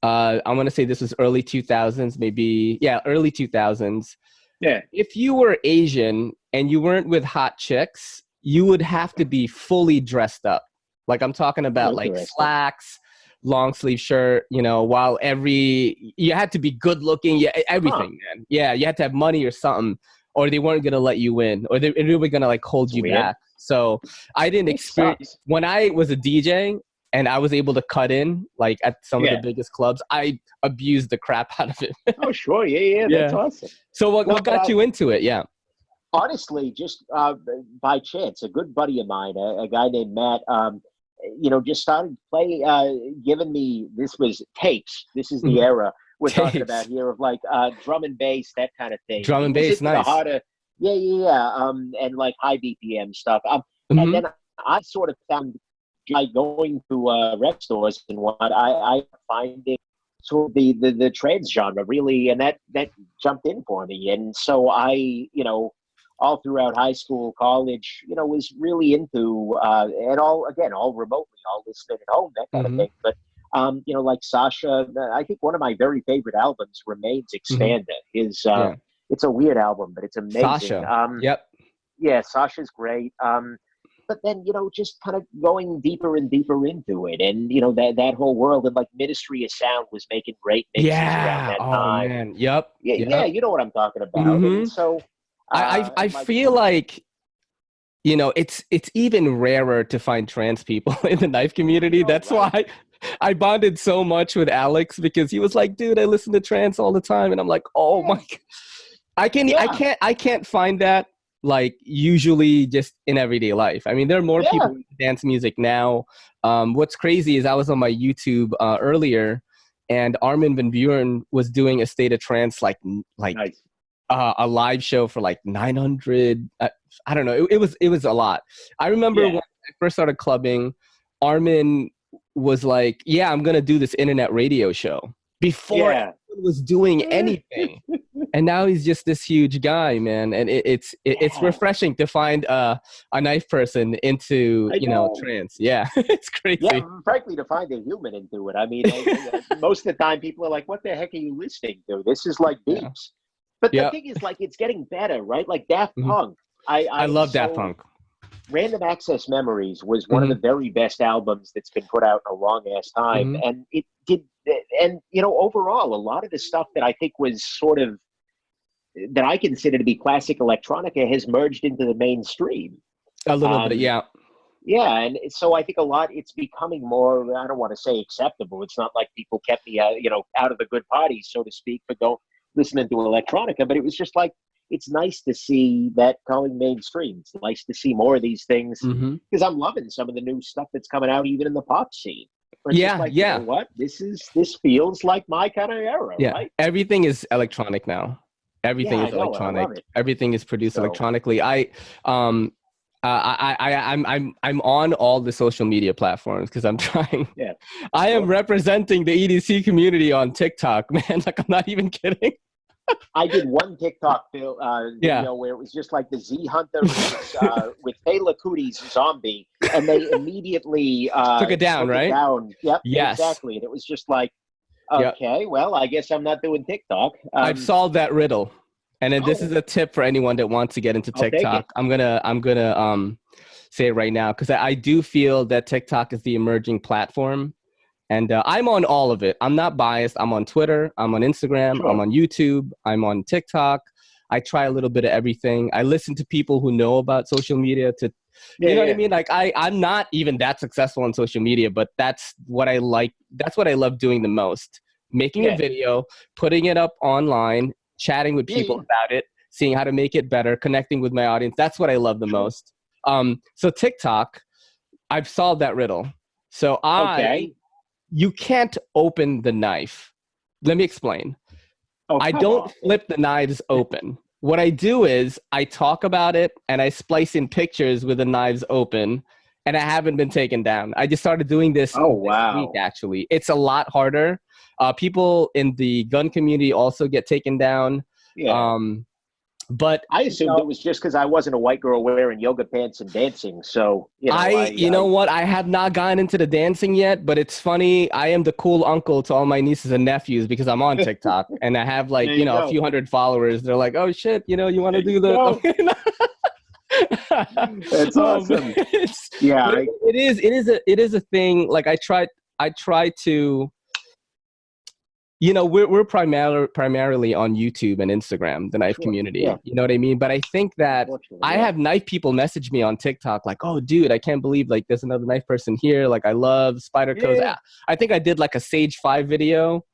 I want to say this was early 2000s, maybe early 2000s. Yeah. If you were Asian and you weren't with hot chicks, you would have to be fully dressed up. Like I'm talking about like slacks, long sleeve shirt, while you had to be good looking, everything, man. Yeah, you had to have money or something, or they weren't going to let you in, or they were going to like hold you back. So I didn't experience, when I was a DJ and I was able to cut in like at some of the biggest clubs, I abused the crap out of it. Oh, sure. Yeah. That's awesome. So what got you into it? Yeah. Honestly, just by chance, a good buddy of mine, a guy named Matt, just started giving me, this was tapes. This is the era we're talking about here of like drum and bass, that kind of thing. Drum and bass, nice. And like high BPM stuff. And then I sort of found, by going to rec stores and what I finding sort of the trance genre really, and that jumped in for me. And so I, all throughout high school, college, was really into and all remotely, all listening at home, that kind of thing. But like Sasha, I think one of my very favorite albums remains Expander. It's a weird album, but it's amazing. Sasha. Yeah, Sasha's great. But then, just kind of going deeper and deeper into it. And, that whole world, and like Ministry of Sound was making great mixes around that time. Man. Yep. Yeah, you know what I'm talking about. And so I feel like you know, it's even rarer to find trans people in the knife community. That's why I bonded so much with Alex, because he was like, dude, I listen to trance all the time. And I'm like, oh my God. I can't find that like usually just in everyday life. I mean, there are more people into dance music now. What's crazy is I was on my YouTube earlier, and Armin van Buuren was doing a State of Trance like nice. A live show for like 900. I don't know. It was a lot. I remember when I first started clubbing, Armin was like, "Yeah, I'm gonna do this internet radio show," before anyone was doing anything. And now he's just this huge guy, man. And it's refreshing to find a knife person into trance. Yeah, it's crazy. Yeah, frankly, to find a human into it. I mean, most of the time people are like, "What the heck are you listening to? This is like beeps." Yeah. But the thing is, like, it's getting better, right? Like Daft Punk. I love Daft Punk. Random Access Memories was one of the very best albums that's been put out in a long ass time. And it did, and overall, a lot of the stuff that I think was sort of, that I consider to be classic electronica has merged into the mainstream. A little bit, yeah. Yeah, and so I think a lot, it's becoming more, I don't want to say acceptable. It's not like people kept me, out of the good parties, so to speak, for listening to electronica, but it was just like, it's nice to see that going mainstream. It's nice to see more of these things, because I'm loving some of the new stuff that's coming out, even in the pop scene. You know what? This feels like my kind of era, right? Everything is electronic now. Everything is electronic. Everything is produced electronically. I'm on all the social media platforms because I'm trying. Yeah. I am representing the EDC community on TikTok, man. Like, I'm not even kidding. I did one TikTok video where it was just like the Z Hunter with Fela Kuti's Zombie, and they immediately took it down, right? Yep, yes, exactly. And it was just like, okay, well, I guess I'm not doing TikTok. I've solved that riddle, and then this is a tip for anyone that wants to get into TikTok. I'm gonna say it right now, because I do feel that TikTok is the emerging platform. And I'm on all of it. I'm not biased. I'm on Twitter. I'm on Instagram. I'm on YouTube. I'm on TikTok. I try a little bit of everything. I listen to people who know about social media you know what I mean? Like, I'm not even that successful on social media, but that's what I like. That's what I love doing the most. Making a video, putting it up online, chatting with people about it, seeing how to make it better, connecting with my audience. That's what I love the most. So TikTok, I've solved that riddle. So you can't open the knife. Let me explain. I don't flip the knives open. What I do is I talk about it and I splice in pictures with the knives open, and I haven't been taken down. I just started doing this this week, actually. It's a lot harder. People in the gun community also get taken down. Yeah. But I assumed it was just because I wasn't a white girl wearing yoga pants and dancing. So you know what? I have not gotten into the dancing yet, but it's funny. I am the cool uncle to all my nieces and nephews because I'm on TikTok and I have like a few hundred followers. They're like, "Oh shit, you want to do the?" That's awesome. It is a thing. Like I try to. We're primarily on YouTube and Instagram, the knife community. Yeah. You know what I mean? But I think that I have knife people message me on TikTok like, "Oh, dude, I can't believe like there's another knife person here. Like, I love Spider Codes." Yeah. I think I did like a Sage 5 video,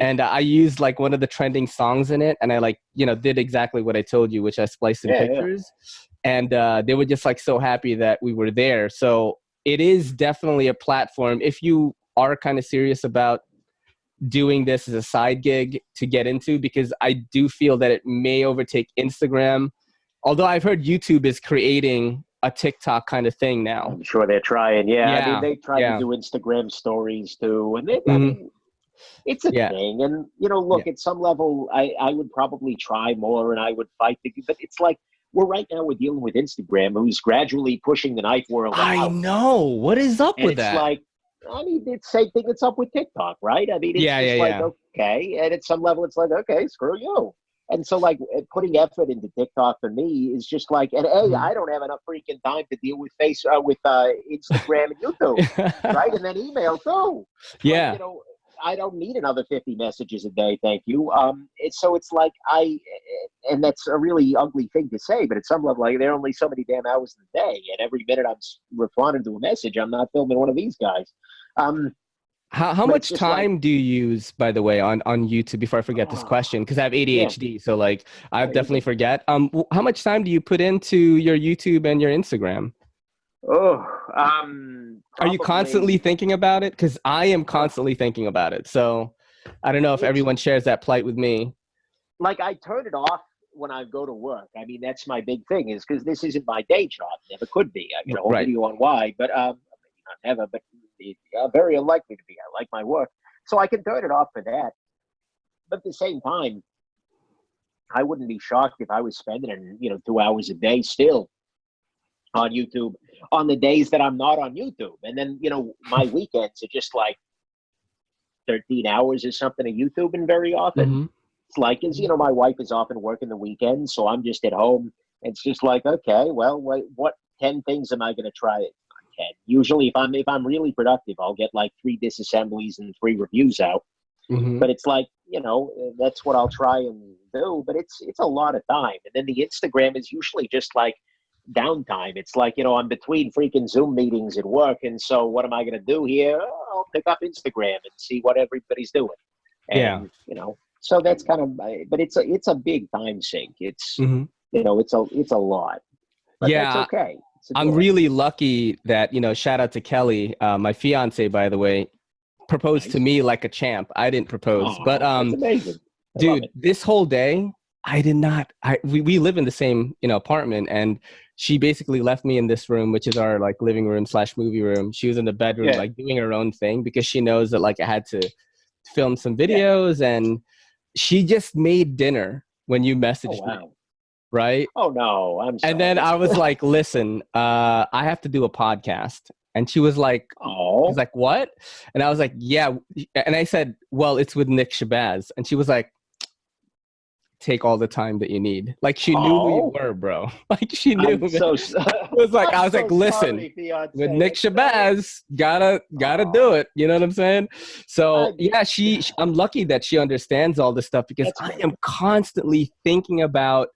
and I used like one of the trending songs in it, and I did exactly what I told you, which I spliced in pictures, and they were just like so happy that we were there. So it is definitely a platform if you are kind of serious about doing this as a side gig to get into, because I do feel that it may overtake Instagram. Although I've heard YouTube is creating a TikTok kind of thing now. I'm sure they're trying. I mean, they try to do Instagram stories too. And I mean, it's a thing. And, look, at some level, I would probably try more and I would fight. But it's like, we're dealing with Instagram, who's gradually pushing the knife world out. I know. What is up with that? It's like, I mean, it's the same thing that's up with TikTok, right? I mean, it's okay. And at some level, it's like, okay, screw you. And so, like, putting effort into TikTok for me is just like, and I don't have enough freaking time to deal with Instagram and YouTube, right? And then email too. Yeah. But, I don't need another 50 messages a day, thank you. It's like and that's a really ugly thing to say, but at some level, like, there are only so many damn hours in the day, and every minute I'm responding to a message, I'm not filming one of these guys. How much time do you use, by the way, on YouTube, before I forget this question? Because I have ADHD, so like I definitely forget. How much time do you put into your YouTube and your Instagram? Are you constantly thinking about it? Because I am constantly thinking about it. So I don't know if everyone shares that plight with me. Like, I turn it off when I go to work. I mean, that's my big thing, is because this isn't my day job. Never could be. I get a whole video on why, but maybe not never, but very unlikely to be. I like my work, so I can turn it off for that. But at the same time, I wouldn't be shocked if I was spending 2 hours a day still on YouTube on the days that I'm not on YouTube. And then, my weekends are just like 13 hours or something of YouTube, and very often it's like, my wife is often working the weekend, so I'm just at home. It's just like, okay, well, what 10 things am I going to try it? Usually if I'm really productive, I'll get like 3 disassemblies and 3 reviews out. But it's like, that's what I'll try and do, but it's a lot of time. And then the Instagram is usually just like downtime. It's like, I'm between freaking Zoom meetings at work, and so what am I going to do here? I'll pick up Instagram and see what everybody's doing. And so that's kind of, but it's a big time sink. It's it's a lot, but that's okay. I'm really lucky that, shout out to Kelly, my fiance, by the way, proposed to me like a champ. I didn't propose, but that's amazing. Dude, this whole day, we live in the same, apartment, and she basically left me in this room, which is our like living room / movie room. She was in the bedroom, like doing her own thing, because she knows that like I had to film some videos, and she just made dinner when you messaged me. Right? Oh no, I'm sorry. And then I was like, listen, I have to do a podcast. And she was like, she's like, what? And I was like, yeah. And I said, well, it's with Nick Shabazz. And she was like, take all the time that you need. Like, she knew who you were, bro. Like, she knew. I was like, listen, with Nick Shabazz, gotta do it. You know what I'm saying? So yeah, I'm lucky that she understands all this stuff, because I am constantly thinking about,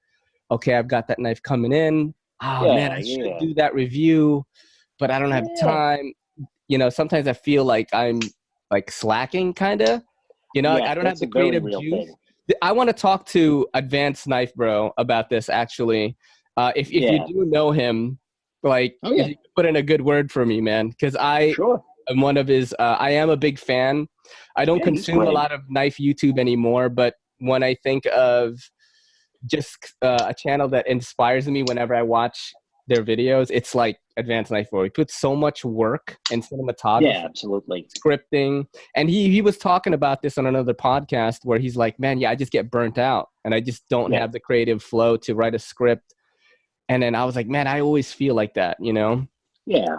okay, I've got that knife coming in. Oh man, I should do that review, but I don't have time. Sometimes I feel like I'm like slacking, kind of. I don't have the creative juice. I want to talk to Advanced Knife Bro about this, actually. If you do know him, like, if you could put in a good word for me, man, because I am one of his. I am a big fan. I don't consume a lot of knife YouTube anymore, but when I think of just a channel that inspires me whenever I watch their videos, it's like Advanced Knife Bro. He puts so much work in cinematography, absolutely, scripting, and he was talking about this on another podcast where he's like, man, I just get burnt out, and I just don't have the creative flow to write a script. And then I was like, man, I always feel like that, Yeah,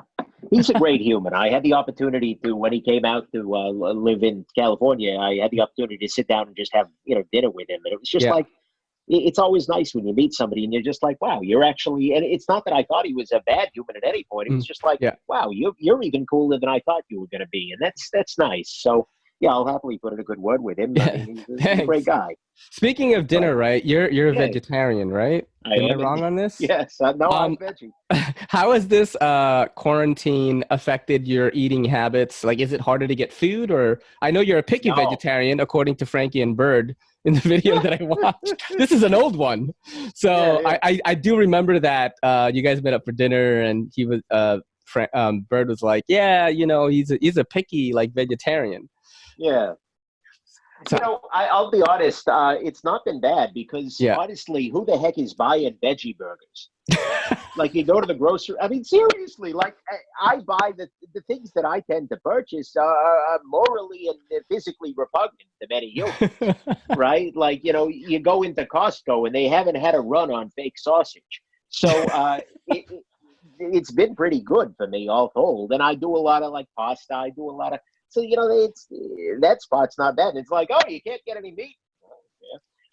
he's a great human. I had the opportunity to, when he came out to live in California, I had the opportunity to sit down and just have dinner with him, and it was just like, it's always nice when you meet somebody and you're just like, wow, you're actually, and it's not that I thought he was a bad human at any point. It was just like, wow, you're even cooler than I thought you were going to be. And that's nice. So yeah, I'll happily put in a good word with him. I mean, he's a great guy. Speaking of dinner, right? You're a vegetarian, right? Am I wrong on this? Yes. No, I'm veggie. How has this quarantine affected your eating habits? Like, is it harder to get food, or I know you're a picky vegetarian, according to Frankie and Bird in the video that I watched. This is an old one. So I do remember that you guys met up for dinner, and he was Bird was like, he's a picky like vegetarian. Yeah. So, I'll be honest, it's not been bad, because honestly, who the heck is buying veggie burgers? Like, you go to the grocery, I mean, seriously, like, I buy the things that I tend to purchase are morally and physically repugnant to many humans, right? Like, you go into Costco and they haven't had a run on fake sausage. So it's been pretty good for me, all told. And I do a lot of like pasta. I do a lot of, so, that spot's not bad. It's like, oh, you can't get any meat.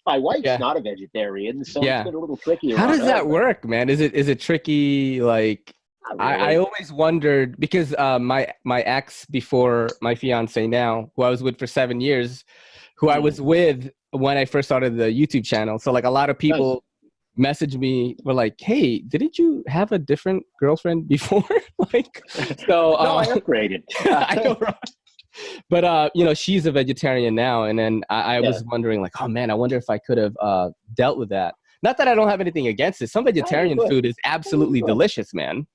My wife's not a vegetarian, so it's been a little tricky. How does that work, man? Is it tricky? Like, Not I really. always wondered because my ex before my fiance now, who I was with for 7 years, who I was with when I first started the YouTube channel. So like a lot of Nice. people messaged me, were like, "Hey, didn't you have a different girlfriend before?" Like, so No, I upgraded. I know, right? But you know, she's a vegetarian now, and then I Yeah. was wondering, like, oh man, I wonder if I could have dealt with that. Not that I don't have anything against it. Some No, you vegetarian could. food is absolutely Good. delicious, man.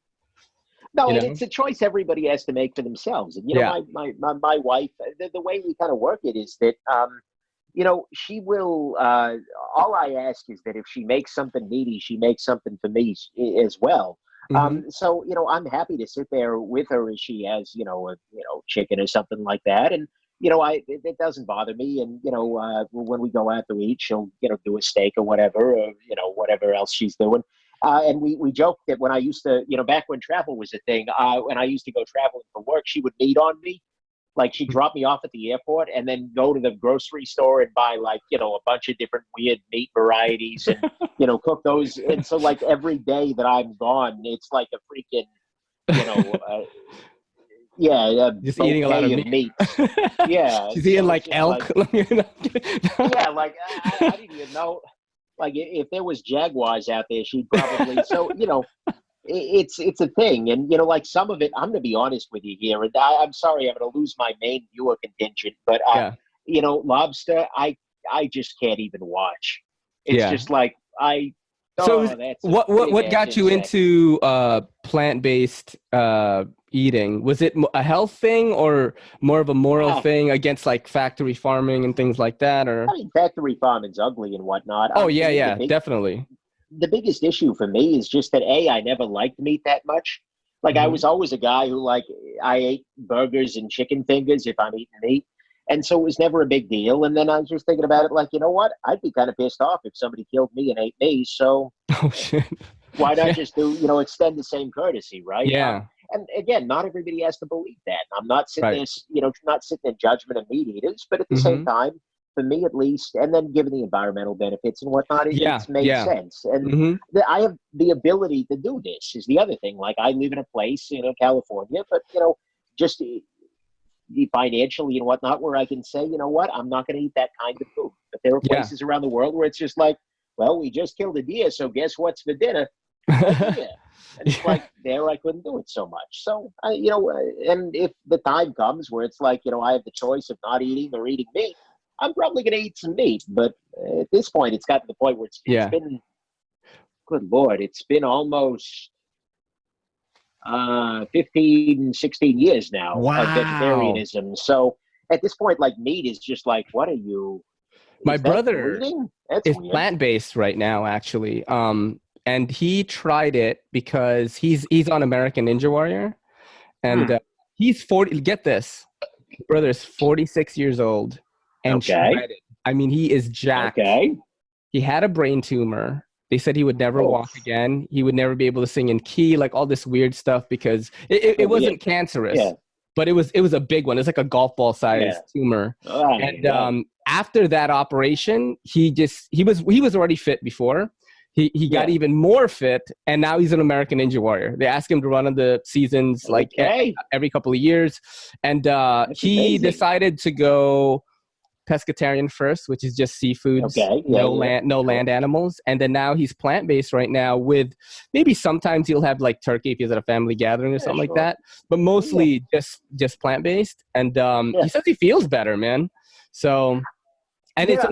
No, You and know? it's a choice everybody has to make for themselves. And Yeah. my wife, the way we kind of work it is that she will. All I ask is that if she makes something meaty, she makes something for me as well. Hmm. So I'm happy to sit there with her as she has chicken or something like that, and it doesn't bother me. And when we go out to eat, she'll do a steak or whatever, or whatever else she's doing. And we joke that when I used to, back when travel was a thing, when I used to go traveling for work, she would meet on me. Like she'd drop me off at the airport and then go to the grocery store and buy a bunch of different weird meat varieties and, cook those. And so like every day that I'm gone, it's like a freaking, Just eating a lot of bouquet meat. Yeah. She's eating like elk. Yeah, like I didn't even know. Like if there was jaguars out there, she'd probably. So it's a thing, and like some of it. I'm going to be honest with you here, and I'm sorry, I'm going to lose my main viewer contingent, but Yeah. lobster, I just can't even watch. It's Yeah. just like So that's what got you into plant-based eating? Was it a health thing or more of a moral thing against like factory farming and things like that? Or I mean, factory farming's ugly and whatnot. oh yeah, definitely. The biggest issue for me is just that I never liked meat that much. Like I was always a guy who I ate burgers and chicken fingers if I'm eating meat. And so it was never a big deal. And then I was just thinking about it like, you know what? I'd be kind of pissed off if somebody killed me and ate me. So Oh shit. why not just extend the same courtesy, right? Yeah. And again, not everybody has to believe that. I'm not sitting there, not sitting in judgment of meat eaters, but at the same time, for me at least, and then given the environmental benefits and whatnot, it's made sense. And I have the ability to do this is the other thing. Like I live in a place, California, but just financially and whatnot, where I can say, you know what, I'm not going to eat that kind of food. But there are places around the world where it's just like, well, we just killed a deer, so guess what's for dinner? And it's like there I couldn't do it so much. So and if the time comes where it's like I have the choice of not eating or eating meat, I'm probably going to eat some meat. But at this point, it's gotten to the point where it's been, good Lord, it's been almost 15, 16 years now of vegetarianism. So at this point, like meat is just like, what are you? My brother is weird. plant-based right now, actually. And he tried it because he's on American Ninja Warrior, and he's 40. Get this, brother is 46 years old and shredded. I mean, he is jacked. Okay. He had a brain tumor. They said he would never walk again. He would never be able to sing in key, like all this weird stuff, because it wasn't cancerous, but it was a big one. It's like a golf ball sized tumor. And after that operation, he was already fit before. He got even more fit, and now he's an American Ninja Warrior. They asked him to run on the seasons like every couple of years, and he decided to go pescatarian first, which is just seafoods, no land animals, and then now he's plant-based right now. With maybe sometimes he'll have like turkey if he's at a family gathering or something like that, but mostly just plant-based. And he says he feels better, man. So, and it's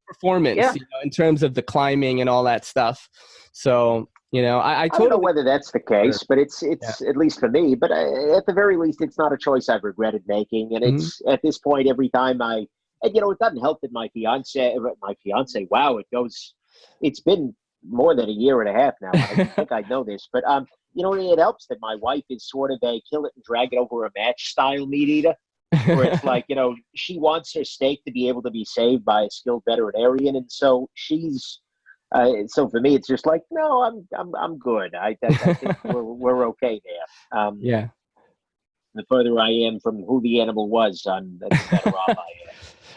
performance, in terms of the climbing and all that stuff. So, I totally don't know whether that's the case, but it's at least for me. But at the very least, it's not a choice I've regretted making. And it's at this point, every time and it doesn't help that my fiance, wow, it's been more than a year and a half now. I think I know this, but it helps that my wife is sort of a kill it and drag it over a match style meat eater, where it's like, she wants her steak to be able to be saved by a skilled veterinarian. And so she's, so for me, it's just like, no, I'm good. I think we're okay there. The further I am from who the animal was, the better off I am.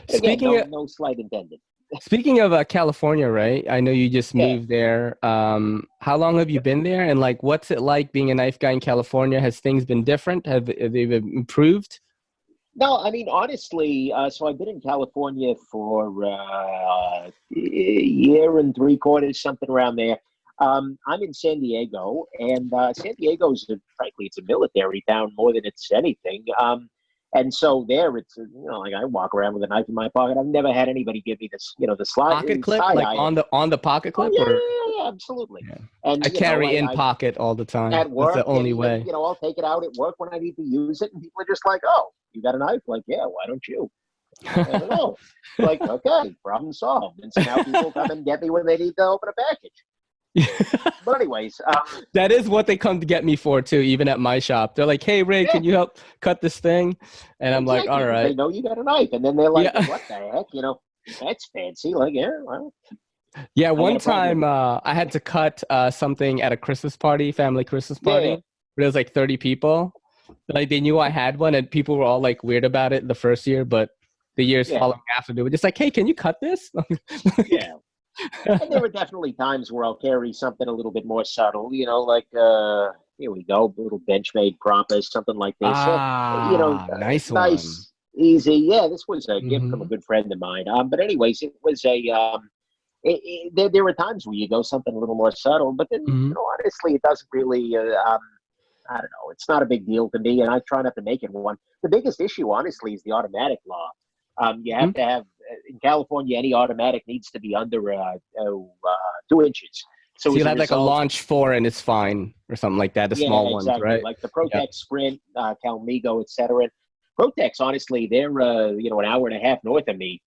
But again, no slight intended. Speaking of California, right? I know you just moved there. How long have you been there? And like, what's it like being a knife guy in California? Has things been different? Have they improved? No, I mean, honestly, so I've been in California for a year and 3/4, something around there. I'm in San Diego, and San Diego's, frankly, it's a military town more than it's anything. And so there, it's, like I walk around with a knife in my pocket. I've never had anybody give me this, the Pocket clip, like on the pocket clip? Yeah, absolutely. Yeah. And I carry in pocket all the time. At work, that's the only even, way. I'll take it out at work when I need to use it, and people are just like, "Oh, you got a knife?" Like, yeah, why don't you? I don't know. Like, okay, problem solved. And so now people come and get me when they need to open a package. But anyways, that is what they come to get me for too. Even at my shop, they're like, "Hey, Ray, can you help cut this thing?" And I'm like, "All right." They know you got a knife, and then they're like, "What the heck? That's fancy." Like, yeah, well. Yeah, one time I had to cut something at a Christmas party, family Christmas party. Yeah. But it was like 30 people. Like they knew I had one, and people were all like weird about it the first year, but the years following after, they were just like, "Hey, can you cut this?" Yeah. And there were definitely times where I'll carry something a little bit more subtle, like, here we go, a little Benchmade Propers, something like this. Nice, easy. Yeah, this was a gift from a good friend of mine. But anyways, it was there were times where you go something a little more subtle, but then, honestly, it doesn't really, I don't know, it's not a big deal to me, and I try not to make it one. The biggest issue, honestly, is the automatic law. You have to have, in California, any automatic needs to be under 2 inches. So you have like a launch 4 and it's fine, or something like that, the small ones, right? Like the Protex Sprint, Calmigo, etc. Protex, honestly, they're, an hour and a half north of me.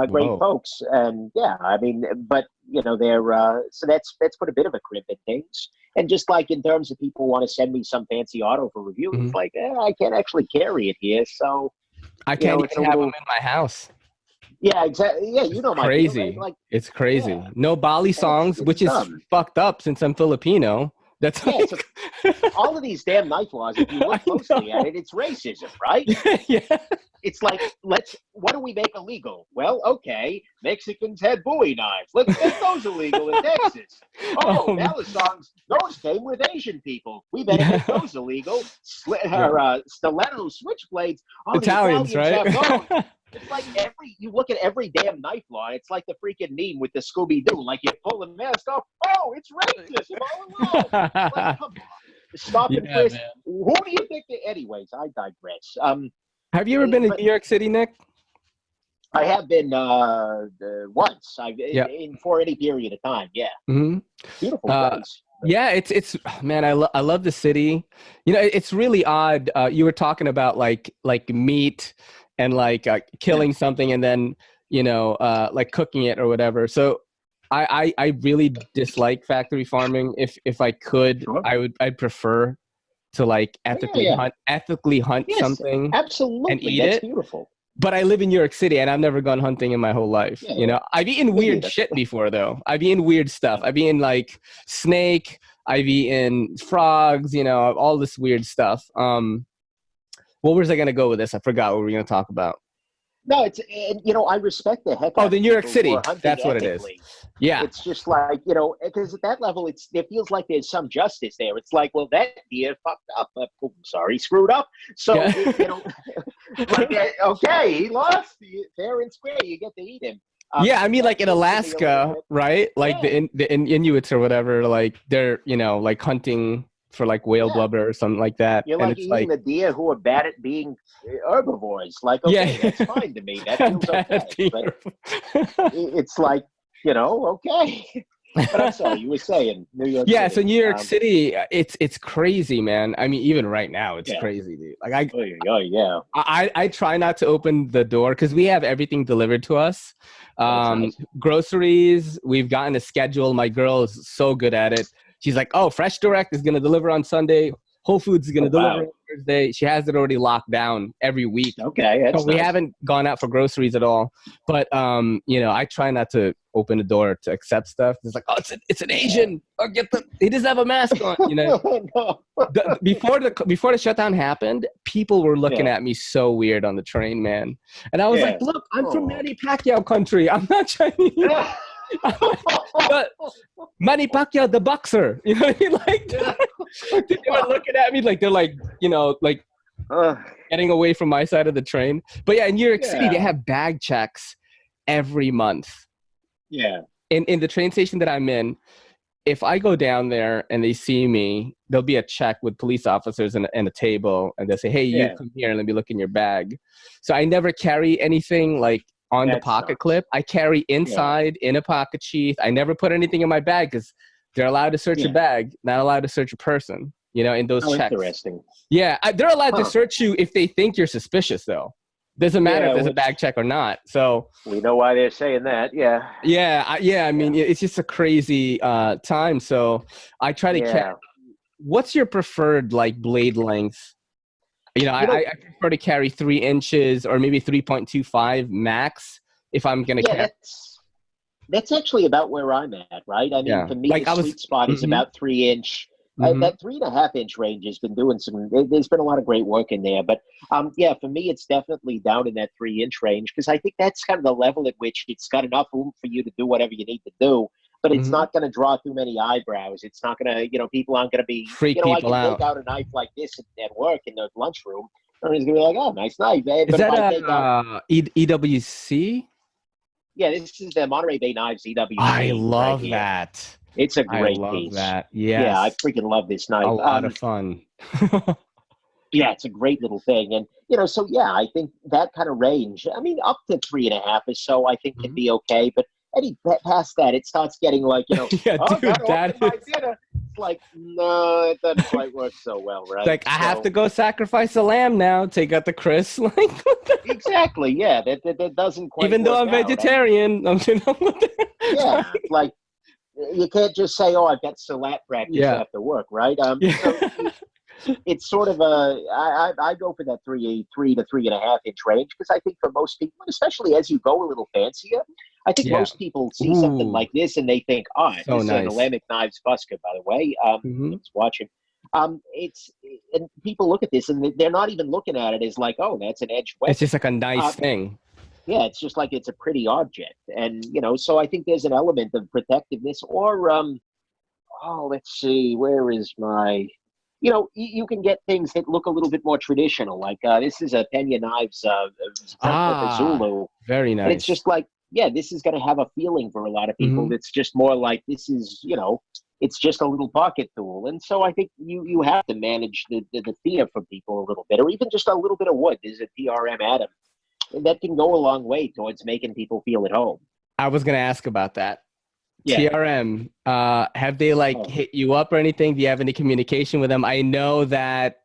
Great folks. And yeah, I mean, but, they're, so that's put a bit of a crimp in things. And just like in terms of people want to send me some fancy auto for review, it's like, I can't actually carry it here. So I can't even have them in my house. Yeah, exactly. Yeah, my crazy. deal, right? Like, it's crazy. No Bali songs, which is fucked up since I'm Filipino. That's all of these damn knife laws. If you look closely at it, it's racism, right? Yeah. It's like, what do we make illegal? Well, okay, Mexicans had Bowie knives. Let's make those illegal in Texas. Oh, now the songs, those came with Asian people. We better make those illegal. Stiletto switchblades. Oh, Italians, right? Have those. It's like you look at every damn knife law, it's like the freaking meme with the Scooby-Doo. Like, you pull the mask off, oh, it's racism all along. Like, come on. Stop and frisk. Who do you think anyways, I digress. Have you ever been in New York City, Nick? I have been once. For any period of time, yeah. Mm-hmm. Beautiful place. Yeah, it's man, I love the city. It's really odd. You were talking about like meat and like killing something and then like cooking it or whatever. So I really dislike factory farming. If I could, I'd prefer to like ethically hunt something, absolutely, and eat That's it. Beautiful. But I live in New York City and I've never gone hunting in my whole life. I've eaten weird shit before though. I've eaten weird stuff. I've eaten like snake. I've eaten frogs. All this weird stuff. What was I going to go with this? I forgot what we were going to talk about. No, it's, I respect the heck out of the New York City. That's what ethically. It is. Yeah. It's just like, because at that level, it feels like there's some justice there. It's like, well, that deer fucked up. Screwed up. So, okay, he lost. Fair and square, you get to eat him. I mean, like in Alaska, right? Like the Inuits or whatever, like they're, like hunting for like whale blubber or something like that. You're like eating the deer who are bad at being herbivores. Like, okay, that's fine to me. That feels okay. But it's like, okay. But I'm sorry, you were saying New York City. Yeah, so New York City, it's crazy, man. I mean, even right now, it's crazy, dude. Like I try not to open the door because we have everything delivered to us. Nice. Groceries, we've gotten a schedule. My girl is so good at it. She's like, oh, Fresh Direct is going to deliver on Sunday. Whole Foods is going to deliver Thursday. She has it already locked down every week. Okay, that's So we nice. haven't gone out for groceries at all. But I try not to open the door to accept stuff. It's like, oh, it's an Asian. Or he doesn't have a mask on. No. Before the shutdown happened, people were looking at me so weird on the train, man. And I was like, look, I'm from Manny Pacquiao country. I'm not Chinese. But Manny Pacquiao, the boxer, you know what I mean? Like, they were looking at me like they're like, getting away from my side of the train. But yeah, in New York City, they have bag checks every month. Yeah. In the train station that I'm in, if I go down there and they see me, there'll be a check with police officers and a table, and they'll say, hey, you come here and let me look in your bag. So I never carry anything like on the pocket clip. I carry inside in a pocket sheath. I never put anything in my bag because they're allowed to search a bag, not allowed to search a person, in those checks. Interesting. Yeah, they're allowed to search you if they think you're suspicious, though. Doesn't matter if there's a bag check or not. So we know why they're saying that. Yeah. I mean, it's just a crazy time. So I try to carry. What's your preferred blade length? I prefer to carry 3 inches or maybe 3.25 max if I'm going to carry. That's actually about where I'm at, right? I mean, for me, the sweet spot is about 3 inch. That 3.5 inch range has been doing there's been a lot of great work in there. But for me, it's definitely down in that 3 inch range because I think that's kind of the level at which it's got enough room for you to do whatever you need to do. But it's not going to draw too many eyebrows. It's not going to, people aren't going to be, freak I people can out. take out a knife like this at work in the lunchroom. Everyone's going to be like, oh, nice knife, man. Is that EWC? Yeah, this is the Monterey Bay Knives EWC. I love that. It's a great piece. I love piece. That. Yes. Yeah, I freaking love this knife. A lot of fun. Yeah, it's a great little thing. And, I think that kind of range, I mean, up to 3.5 or so, I think can be okay. But past that, it starts getting like, that is... It's like, no, it doesn't quite work so well, right? It's like, I have to go sacrifice a lamb now. Take out the Chris. Exactly, yeah. That doesn't quite even though I'm vegetarian. Yeah, like, you can't just say, oh, I've got Salat practice after work, right? So it's sort of I go for that 3 to 3.5 inch range because I think for most people, especially as you go a little fancier, I think most people see something like this and they think, oh, this is an Alambic Knives Busker, by the way. Let's watch it. And people look at this and they're not even looking at it as like, oh, that's an edge weapon. It's just like a nice thing. Yeah, it's just like it's a pretty object. And, so I think there's an element of protectiveness or, let's see, where is my... you can get things that look a little bit more traditional. Like this is a Pena Knives Zulu. Very nice. And it's just like, this is going to have a feeling for a lot of people. It's just more like this is, it's just a little pocket tool. And so I think you have to manage the fear for people a little bit, or even just a little bit of wood. There's a PRM atom. And that can go a long way towards making people feel at home. I was going to ask about that. Yeah. TRM, have they hit you up or anything? Do you have any communication with them? I know that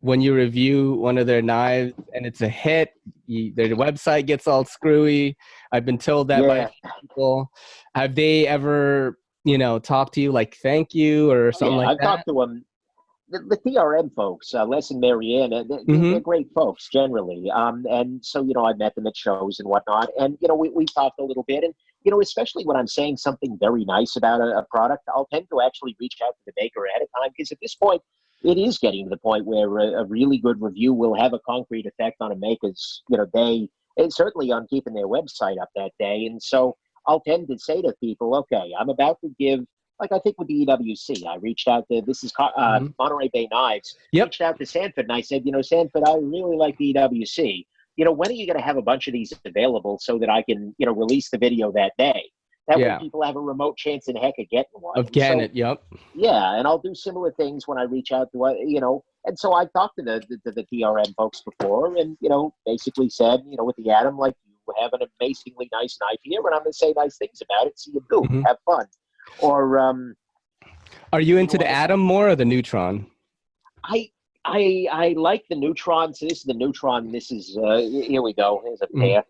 when you review one of their knives and it's a hit, their website gets all screwy. I've been told that by people. Have they ever, talked to you like thank you or something like that? I've talked to them. The TRM folks, Les and Marianne, they're great folks generally. And so, I met them at shows and whatnot. And, we talked a little bit. And, especially when I'm saying something very nice about a product, I'll tend to actually reach out to the maker ahead of time. Because at this point, it is getting to the point where a really good review will have a concrete effect on a maker's, day. And certainly on keeping their website up that day. And so I'll tend to say to people, okay, I'm about to give... Like I think with the EWC, I reached out to, this is Monterey Bay Knives, reached out to Sanford and I said, Sanford, I really like the EWC. When are you going to have a bunch of these available so that I can, release the video that day? That way people have a remote chance in heck of getting one. Of getting it, yep. Yeah, and I'll do similar things when I reach out to, and so I've talked to the TRM folks before and, basically said, with the Atom, like, you have an amazingly nice knife here and I'm going to say nice things about it. So you do, have fun. Or are you into the Atom more or the Neutron? I like the Neutron. So this is the Neutron. This is here we go. Here's a pair.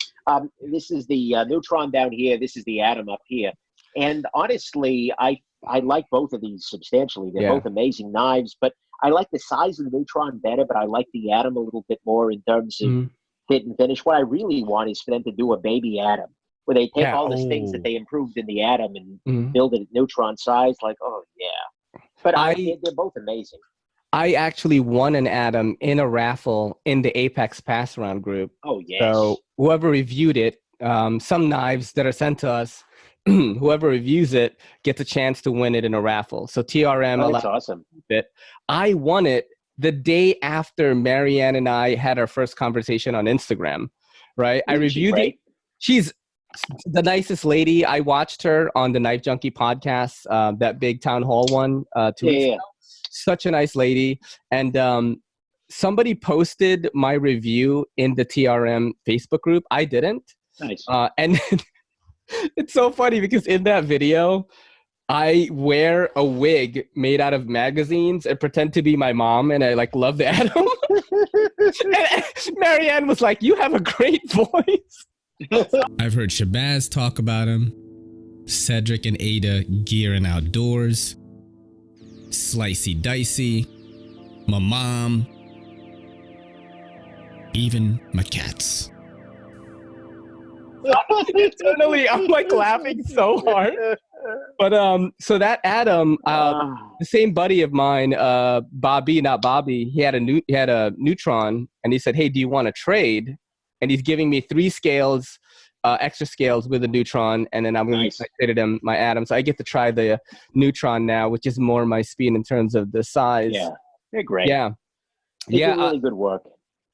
This is the Neutron down here. This is the Atom up here. And honestly, I I like both of these substantially. They're Yeah. both amazing knives, but I like the size of the Neutron better, but I like the Atom a little bit more in terms of fit and finish. What I really want is for them to do a baby Atom, where they take all the things that they improved in the Atom and build it at Neutron size. Like, oh yeah. But they're both amazing. I actually won an Atom in a raffle in the Apex Pass Round group. Oh, yes. So whoever reviewed it, some knives that are sent to us, whoever reviews it gets a chance to win it in a raffle. So TRM, that's awesome. I won it the day after Marianne and I had our first conversation on Instagram, right? I reviewed it. She's the nicest lady. I watched her on the Knife Junkie podcast, that big town hall one 2 weeks ago. Such a nice lady. And somebody posted my review in the TRM Facebook group. I didn't. Nice. And it's so funny because in that video, I wear a wig made out of magazines and pretend to be my mom, and I love the Atom. And Marianne was like, "You have a great voice." I've heard Shabazz talk about him, Cedric and Ada gearing outdoors, Slicey Dicey, my mom, even my cats. Internally, I'm laughing so hard. But so that Atom, the same buddy of mine, Bobby, not Bobby, he had a Neutron, and he said, "Hey, do you want to trade?" And he's giving me 3 scales, extra scales with a Neutron, and then I'm going to trade him my Atom. So I get to try the Neutron now, which is more my speed in terms of the size. Yeah, they're great. Yeah, they do really good work.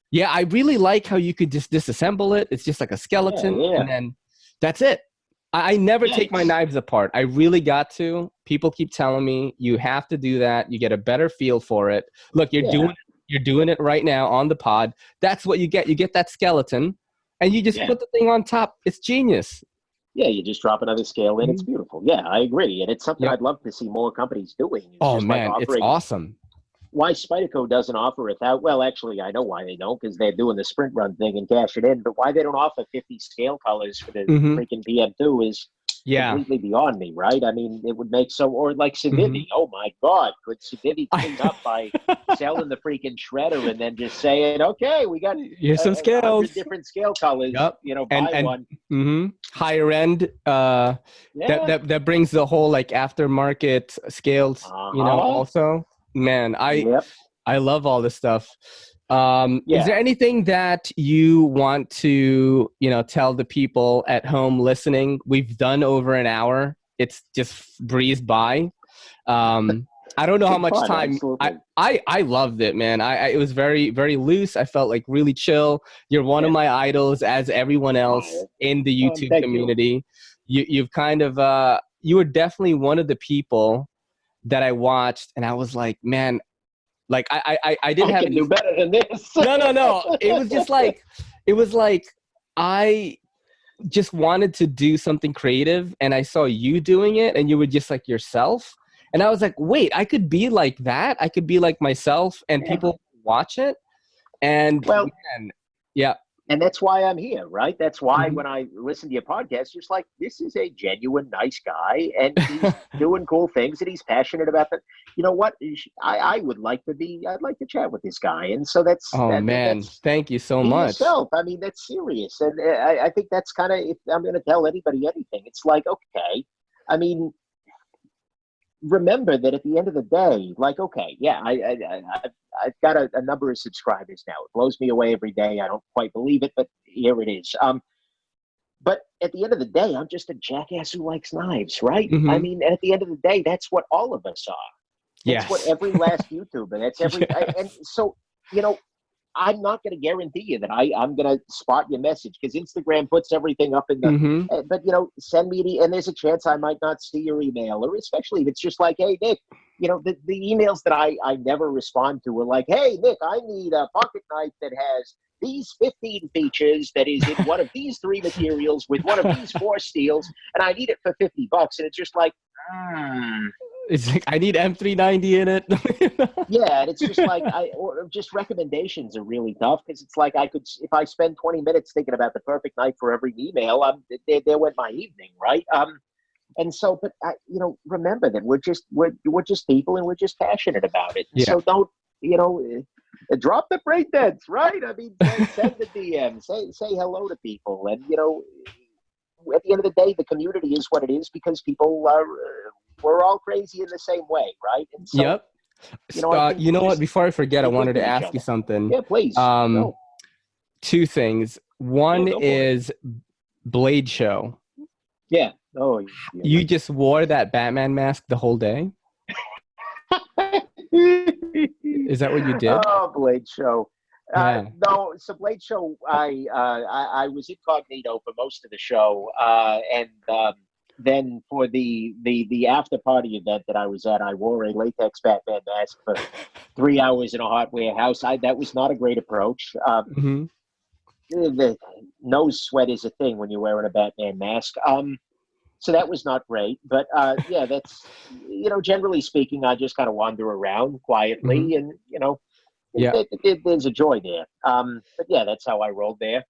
Yeah, I really like how you could just disassemble it. It's just like a skeleton, and then that's it. I never take my knives apart. I really got to. People keep telling me you have to do that. You get a better feel for it. Look, you're doing it right now on the pod. That's what you get. You get that skeleton, and you just put the thing on top. It's genius. Yeah, you just drop another scale in. It's beautiful. Yeah, I agree, and it's something I'd love to see more companies doing. Oh man, it's awesome. Why Spyderco doesn't offer without, well, actually, I know why they don't, because they're doing the sprint run thing and cash it in, but why they don't offer 50 scale colors for the freaking PM2 is completely beyond me, right? I mean, it would make or like Civivi. Oh my God, could Civivi clean up by selling the freaking shredder and then just saying, okay, we got here's some scales, different scale colors, buy one. Higher end, that brings the whole aftermarket scales, also. Man, I love all this stuff. Is there anything that you want to, tell the people at home listening? We've done over an hour. It's just breezed by. I don't know how much time. I loved it, man. It was very, very loose. I felt really chill. You're one of my idols, as everyone else in the YouTube community. You've kind of you were definitely one of the people that I watched, and I was like, man, I didn't have to do better than this. No. It was just I just wanted to do something creative, and I saw you doing it, and you were just yourself, and I was like, wait, I could be like that. I could be like myself, and people watch it, and and that's why I'm here, right? That's why when I listen to your podcast, just this is a genuine, nice guy, and he's doing cool things, and he's passionate about that. You know what? I'd like to chat with this guy, and so that's. Thank you so much. Yourself. I mean, that's serious, and I think that's kind of. If I'm going to tell anybody anything, it's okay. I mean, remember that at the end of the day, I've got a number of subscribers now. It blows me away every day. I don't quite believe it, but here it is. But at the end of the day, I'm just a jackass who likes knives, right? I mean, at the end of the day, that's what all of us are. That's what every last YouTuber, that's every, and so, I'm not going to guarantee you that I'm going to spot your message, because Instagram puts everything up in the, but send me and there's a chance I might not see your email, or especially if it's just hey, Nick, the emails that I never respond to are hey, Nick, I need a pocket knife that has these 15 features, that is in one of these 3 materials with one of these 4 steels, and I need it for $50. And it's just it's I need M390 in it. Yeah, and it's just or just recommendations are really tough, because it's I could, if I spend 20 minutes thinking about the perfect knife for every email, there went my evening, right? And so, but remember that we're just people, and we're just passionate about it. Yeah. So don't, drop the breakdance, right? I mean, send the DM, say hello to people, and at the end of the day, the community is what it is because people are. We're all crazy in the same way, right? And so, yep. You know what? Before I forget, I wanted to ask you something. Yeah, please. Two things. One is Blade Show. Yeah. Oh, you just wore that Batman mask the whole day? Is that what you did? Oh, Blade Show. Yeah. No, so Blade Show, I was incognito for most of the show, and then for the after party event that I was at, I wore a latex Batman mask for 3 hours in a hot warehouse. That was not a great approach. The nose sweat is a thing when you're wearing a Batman mask. So that was not great, but yeah, that's, generally speaking, I just kind of wander around quietly, and there's a joy there. But yeah, that's how I rolled there.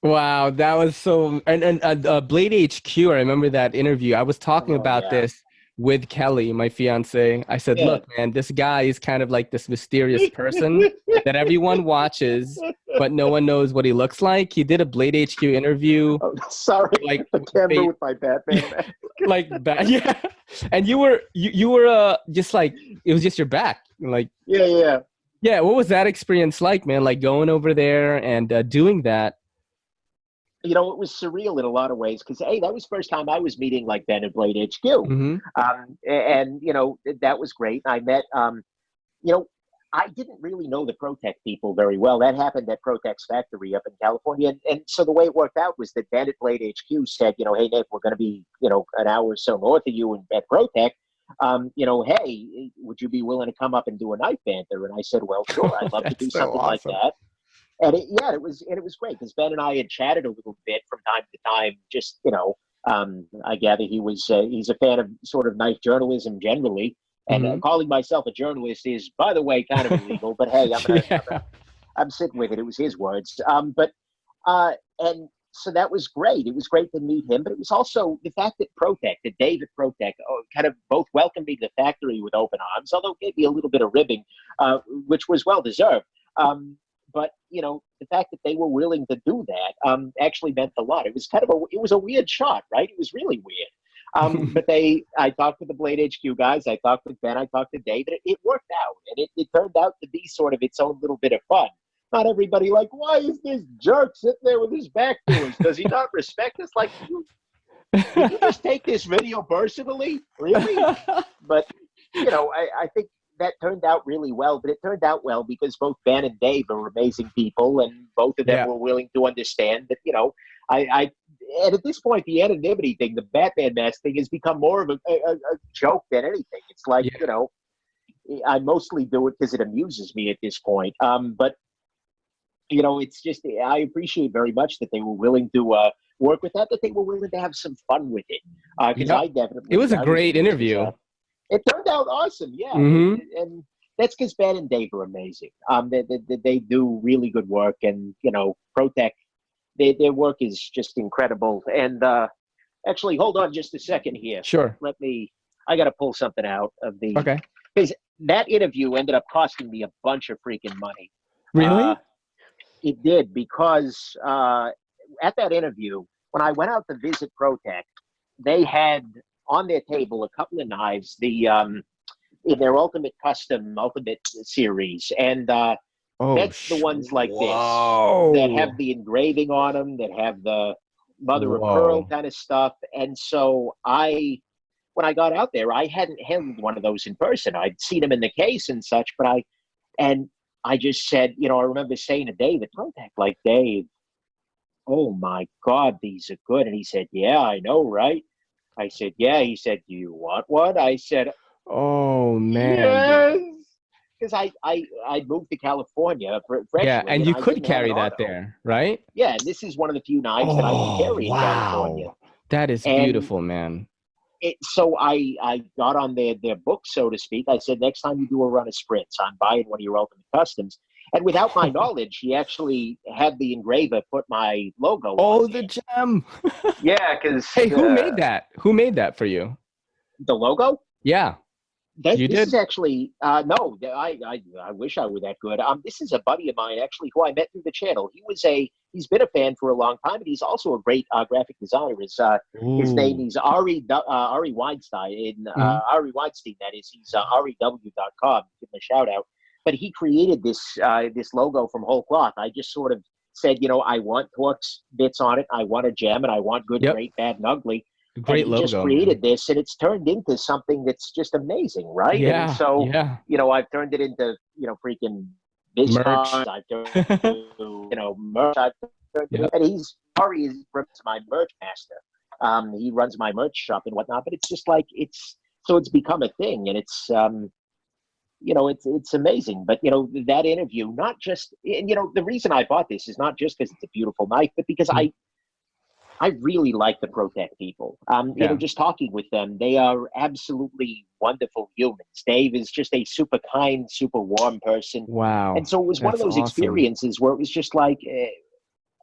Wow, that was so. And Blade HQ, I remember that interview. I was talking about this with Kelly, my fiance. I said, look, man, this guy is kind of like this mysterious person that everyone watches, but no one knows what he looks like. He did a Blade HQ interview. Oh, sorry, like the camera with my Batman. Yeah. And you were just like, it was just your back. Like, yeah. What was that experience like, man? Like going over there and doing that. It was surreal in a lot of ways because, hey, that was the first time I was meeting like Ben at Blade HQ. And that was great. I met, I didn't really know the Protec people very well. That happened at Protec's factory up in California. And so the way it worked out was that Ben at Blade HQ said, hey, Nick, we're going to be, an hour or so north of you at Protec. Hey, would you be willing to come up and do a night banter? And I said, well, sure, I'd love to do something like that. And it was great because Ben and I had chatted a little bit from time to time. Just I gather he's a fan of sort of night journalism generally, and calling myself a journalist is, by the way, kind of illegal. But hey, I'm sitting with it. It was his words. And so that was great. It was great to meet him, but it was also the fact that Dave at Protec, kind of both welcomed me to the factory with open arms, although gave me a little bit of ribbing, which was well deserved. But the fact that they were willing to do that actually meant a lot. It was it was a weird shot, right? It was really weird. But I talked with the Blade HQ guys, I talked with Ben, I talked to David. It worked out, and it turned out to be sort of its own little bit of fun. Not everybody like, why is this jerk sitting there with his back to us? Does he not respect us? Like, did you just take this video personally? Really? But I think that turned out really well, but it turned out well because both Ben and Dave are amazing people, and both of them were willing to understand that, and at this point, the anonymity thing, the Batman mask thing has become more of a joke than anything. It's like, I mostly do it because it amuses me at this point. But, it's just, I appreciate very much that they were willing to work with that they were willing to have some fun with it. Because I definitely... It was a great interview. It turned out awesome, yeah. And that's because Ben and Dave are amazing. They do really good work, and Protec, their work is just incredible. And actually, hold on just a second here. Sure. I got to pull something out of the. Okay. Because that interview ended up costing me a bunch of freaking money. Really? It did, because at that interview, when I went out to visit Protec, they had on their table a couple of knives, in their Ultimate series, and that's the ones like this that have the engraving on them, that have the mother of pearl kind of stuff. And so when I got out there, I hadn't handled one of those in person. I'd seen them in the case and such, but I just said, I remember saying to Dave at Protec, like, Dave, oh my God, these are good. And he said, yeah, I know, right? I said, yeah. He said, do you want one? I said, oh, man. Yes. Because I moved to California freshly. Yeah, and you could carry that there, right? Yeah, and this is one of the few knives that I can carry in California. That is beautiful, man. So I got on their book, so to speak. I said, next time you do a run of sprints, I'm buying one of your Ultimate Customs. And without my knowledge, he actually had the engraver put my logo Oh, on the it. gem. Yeah, because... Hey, who made that? Who made that for you? The logo? Yeah. This did? is actually no. I wish I were that good. This is a buddy of mine actually who I met through the channel. He's been a fan for a long time, and he's also a great graphic designer. His name is Ari Weinstein. Ari Weinstein, that is. He's rew.com. Give him a shout out. But he created this logo from whole cloth. I just sort of said, I want Torx bits on it. I want a gem, and I want good, great, bad, and ugly. Great and he logo. Just created this, and it's turned into something that's just amazing, right? Yeah. And so, I've turned it into, freaking biz cards. I've turned it into, merch. And Ari runs my merch master. He runs my merch shop and whatnot. But it's just like it's become a thing, and it's it's amazing. But that interview, not just, and the reason I bought this is not just because it's a beautiful knife, but because I really like the ProTech people. Just talking with them, they are absolutely wonderful humans. Dave is just a super kind, super warm person. Wow. And so it was one of those experiences where it was just like,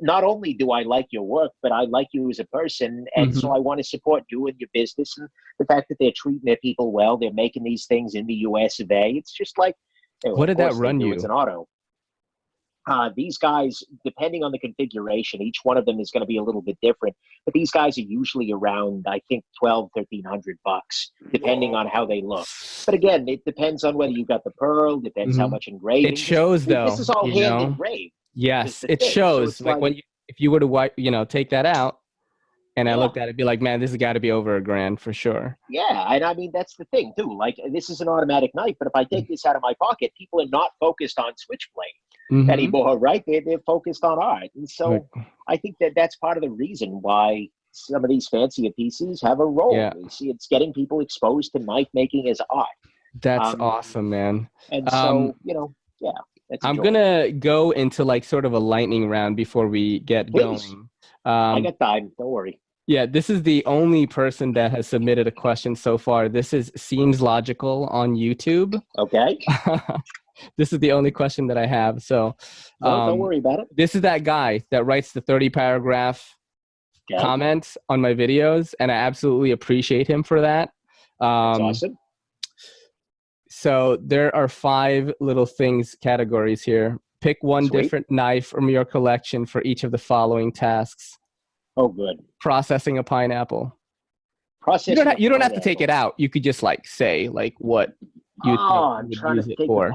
not only do I like your work, but I like you as a person. And so I want to support you and your business. And the fact that they're treating their people well, they're making these things in the US of A. It's just like, what did that run you? It's an auto. These guys, depending on the configuration, each one of them is going to be a little bit different. But these guys are usually around, I think, $1,200-1,300 bucks, depending on how they look. But again, it depends on whether you got the pearl. Depends how much engraving. It shows, though. This is all hand engraved. Yes, it shows. So like if you were to take that out, and I looked at it, it'd be like, man, this has got to be over $1,000 for sure. Yeah, and I mean, that's the thing, too. Like, this is an automatic knife, but if I take this out of my pocket, people are not focused on switchblade anymore, right? They're focused on art. And so I think that's part of the reason why some of these fancier pieces have a role. Yeah. You see, it's getting people exposed to knife making as art. That's awesome, man. And so, I'm going to go into like sort of a lightning round before we get going. I got time. Don't worry. Yeah, this is the only person that has submitted a question so far. This is Seems Logical on YouTube. Okay. This is the only question that I have. So don't worry about it. This is that guy that writes the 30-paragraph comments on my videos, and I absolutely appreciate him for that. That's awesome. So there are 5 little things categories here. Pick one different knife from your collection for each of the following tasks. Oh, good. Processing a pineapple. You don't have to take it out. You could just like say like what you would use it for.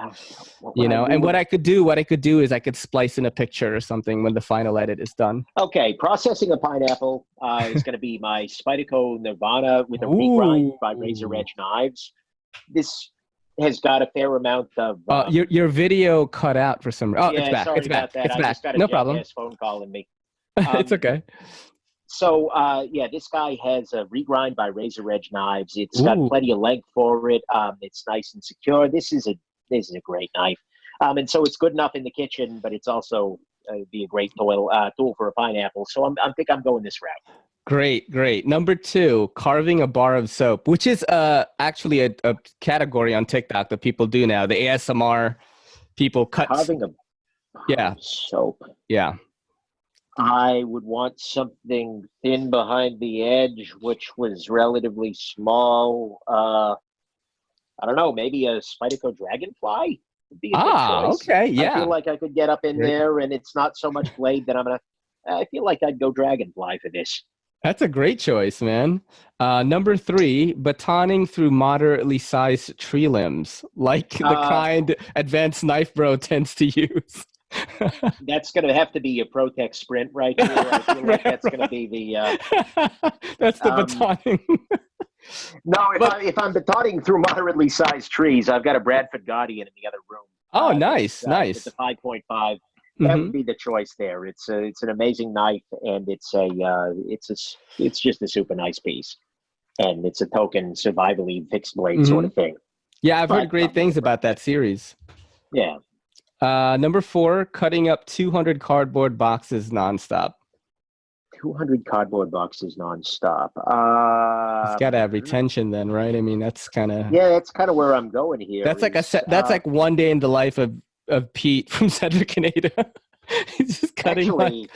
And what I could do is I could splice in a picture or something when the final edit is done. Okay, processing a pineapple is going to be my Spyderco Nirvana with a regrind by Razor Edge knives. This has got a fair amount of. Your video cut out for some. Oh, it's back. Sorry it's back. About that. It's I back. just got a no problem. Phone calling me. It's okay. So, this guy has a regrind by Razor Edge knives. It's got plenty of length for it. It's nice and secure. This is a great knife. And so it's good enough in the kitchen, but it's also be a great tool for a pineapple. So I think I'm going this route. Great. Number 2, carving a bar of soap, which is actually a category on TikTok that people do now. The ASMR people cut. Carving a bar of soap. Yeah. I would want something thin behind the edge, which was relatively small. I don't know, maybe a Spyderco Dragonfly would be a good choice. Okay, yeah. I feel like I could get up in there, and it's not so much blade that I feel like I'd go Dragonfly for this. That's a great choice, man. Number 3, batoning through moderately sized tree limbs, like the kind Advanced Knife Bro tends to use. That's going to have to be a ProTech Sprint right here. I feel like that's going to be the... that's the batoning. No, if I'm batoning through moderately sized trees, I've got a Bradford Guardian in the other room. Oh, nice. It's a 5.5. That would be the choice there. It's an amazing knife, and it's just a super nice piece, and it's a token survivally fixed blade sort of thing. Yeah, I've heard great things about that series. Yeah. Number 4, cutting up 200 cardboard boxes nonstop. 200 cardboard boxes nonstop. It's got to have retention then, right? I mean, that's kind of... Yeah, that's kind of where I'm going here. That's like that's like one day in the life of of Pete from Cedric and Ada. He's just cutting. Actually,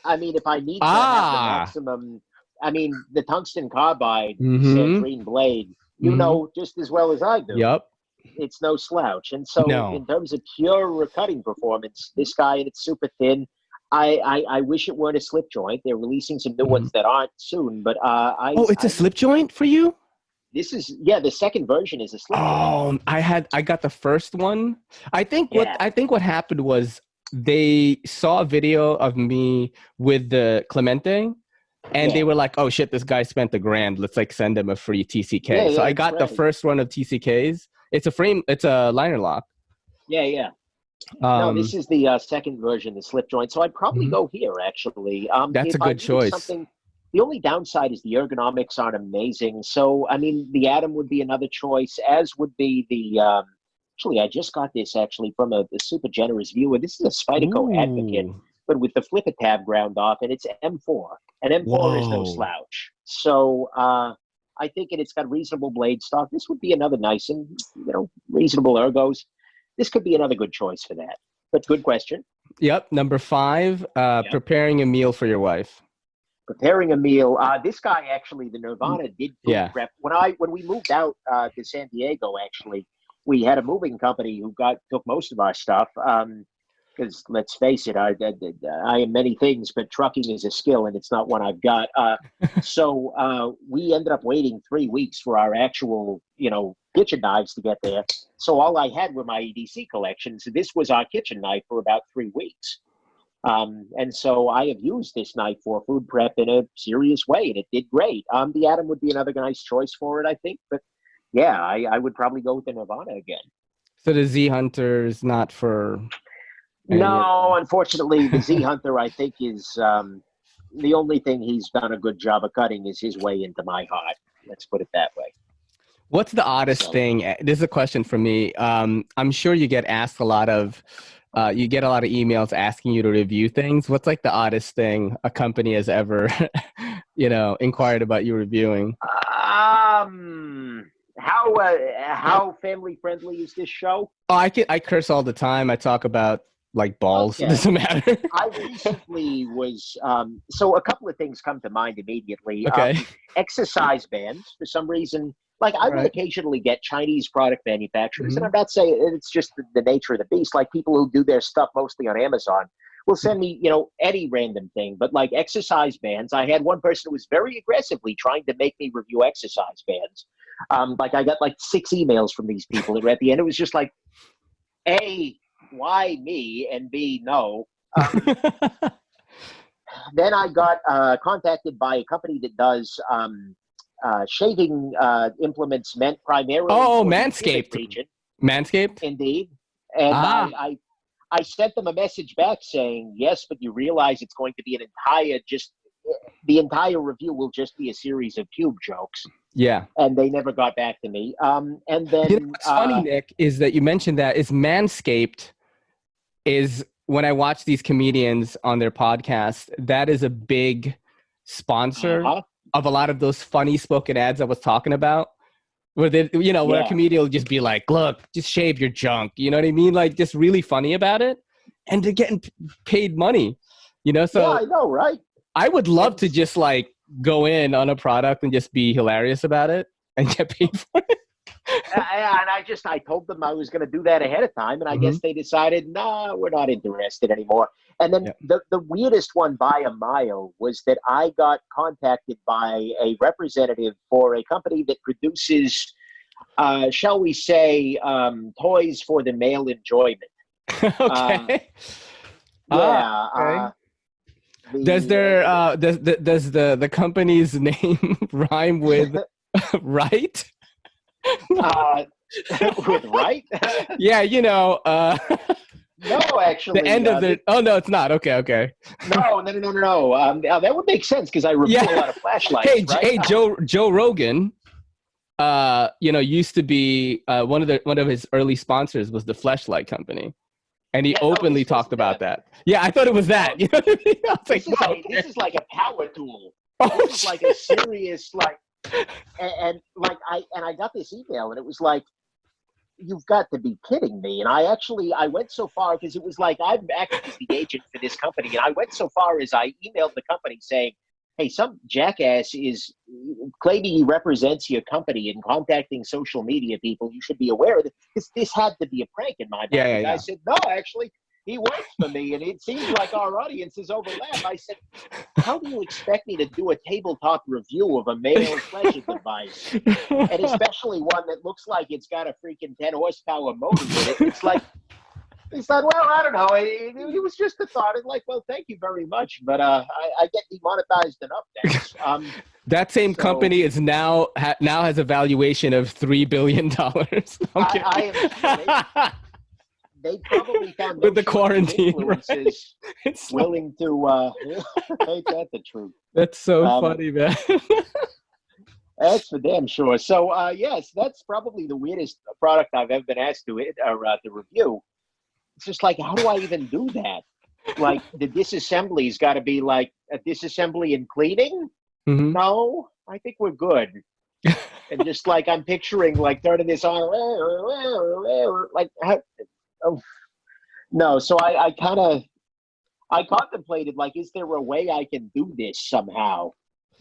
I mean, if I need to have the maximum, I mean, the tungsten carbide citrine blade, you know just as well as I do. Yep. It's no slouch. And so in terms of pure cutting performance, this guy, and it's super thin. I wish it weren't a slip joint. They're releasing some new ones that aren't soon, but it's a slip joint for you? This is the second version is a slip joint. I got the first one. I think what happened was they saw a video of me with the Clemente, and they were like, "Oh shit, this guy spent $1,000. Let's like send him a free TCK." So I got the first one of TCKs. It's a frame. It's a liner lock. Yeah. No, this is the second version, the slip joint. So I'd probably go here, actually. That's a good choice. The only downside is the ergonomics aren't amazing. So, I mean, the Atom would be another choice, as would be the actually, I just got this actually from a super generous viewer. This is a Spyderco Advocate, but with the flipper tab ground off, and it's M4. And M4 is no slouch. So, I think it's got reasonable blade stock. This would be another nice and, reasonable ergos. This could be another good choice for that. But good question. Yep. Number 5, preparing a meal for your wife. Preparing a meal. This guy actually, the Nirvana, did food prep. When we moved out to San Diego, actually, we had a moving company who took most of our stuff. Because let's face it, I am many things, but trucking is a skill, and it's not one I've got. So we ended up waiting 3 weeks for our actual, kitchen knives to get there. So all I had were my EDC collection. So this was our kitchen knife for about 3 weeks. And so I have used this knife for food prep in a serious way, and it did great. The Atom would be another nice choice for it, I think. But yeah, I would probably go with the Nirvana again. So the Z Hunter is not for... No, unfortunately, the Z Hunter, I think, is the only thing he's done a good job of cutting is his way into my heart. Let's put it that way. What's the oddest thing? This is a question for me. I'm sure you get asked a lot of emails asking you to review things. What's like the oddest thing a company has ever, inquired about you reviewing? How family friendly is this show? Oh, I curse all the time. I talk about like balls. Okay. It doesn't matter. I recently was so a couple of things come to mind immediately. Okay. Exercise bands, for some reason. Like I will occasionally get Chinese product manufacturers, and I'm not saying it's just the nature of the beast. Like people who do their stuff mostly on Amazon will send me, any random thing. But like exercise bands, I had one person who was very aggressively trying to make me review exercise bands. Like I got like 6 emails from these people, and at the end it was just like, A, why me, and B, no. Then I got contacted by a company that does shaving implements meant primarily for Manscaped. Region. Manscaped? Indeed. And I sent them a message back saying, yes, but you realize it's going to be the entire review will just be a series of pube jokes. Yeah. And they never got back to me. And then what's funny, Nick, is that you mentioned that is Manscaped is when I watch these comedians on their podcast, that is a big sponsor of a lot of those funny spoken ads I was talking about. Where they, where a comedian will just be like, look, just shave your junk. You know what I mean? Like just really funny about it. And they're getting paid money, So yeah, I know, right? I would love to just like go in on a product and just be hilarious about it and get paid for it. And I told them I was going to do that ahead of time. And I guess they decided, no, we're not interested anymore. And then the weirdest one by a mile was that I got contacted by a representative for a company that produces, shall we say, toys for the male enjoyment. Okay. Does the company's name rhyme with right? With right? Yeah, No, actually. The end of the... Oh, no, it's not. Okay. No. That would make sense because I review a lot of flashlights, Hey, Joe Rogan, used to be one of his early sponsors was the Fleshlight Company. And he openly talked about that. Yeah, I thought it was that. You know what I mean? I was like, this is like a power tool. This is like a serious, like... And I got this email, and it was like, you've got to be kidding me. And I went so far because it was like, I'm acting as the agent for this company. And I went so far as I emailed the company saying, hey, some jackass is claiming he represents your company and contacting social media people. You should be aware of this. This had to be a prank in my mind. Yeah. The guy said, no, actually, he works for me, and it seems like our audiences overlap. I said, how do you expect me to do a tabletop review of a male pleasure device? And especially one that looks like it's got a freaking 10 horsepower motor with it. It's like, well, I don't know. It was just a thought. And like, well, thank you very much, but I get demonetized enough. Thanks. That same company is now has a valuation of $3 billion. I am sure they probably found with the quarantine influences willing to make that the truth. That's so funny, man. That's for damn sure. So yes, that's probably the weirdest product I've ever been asked to review. It's just like, how do I even do that? Like, the disassembly's got to be like a disassembly and cleaning. Mm-hmm. No, I think we're good. And just like, I'm picturing like turning this on, like, oh, no. So I contemplated, like, is there a way I can do this somehow?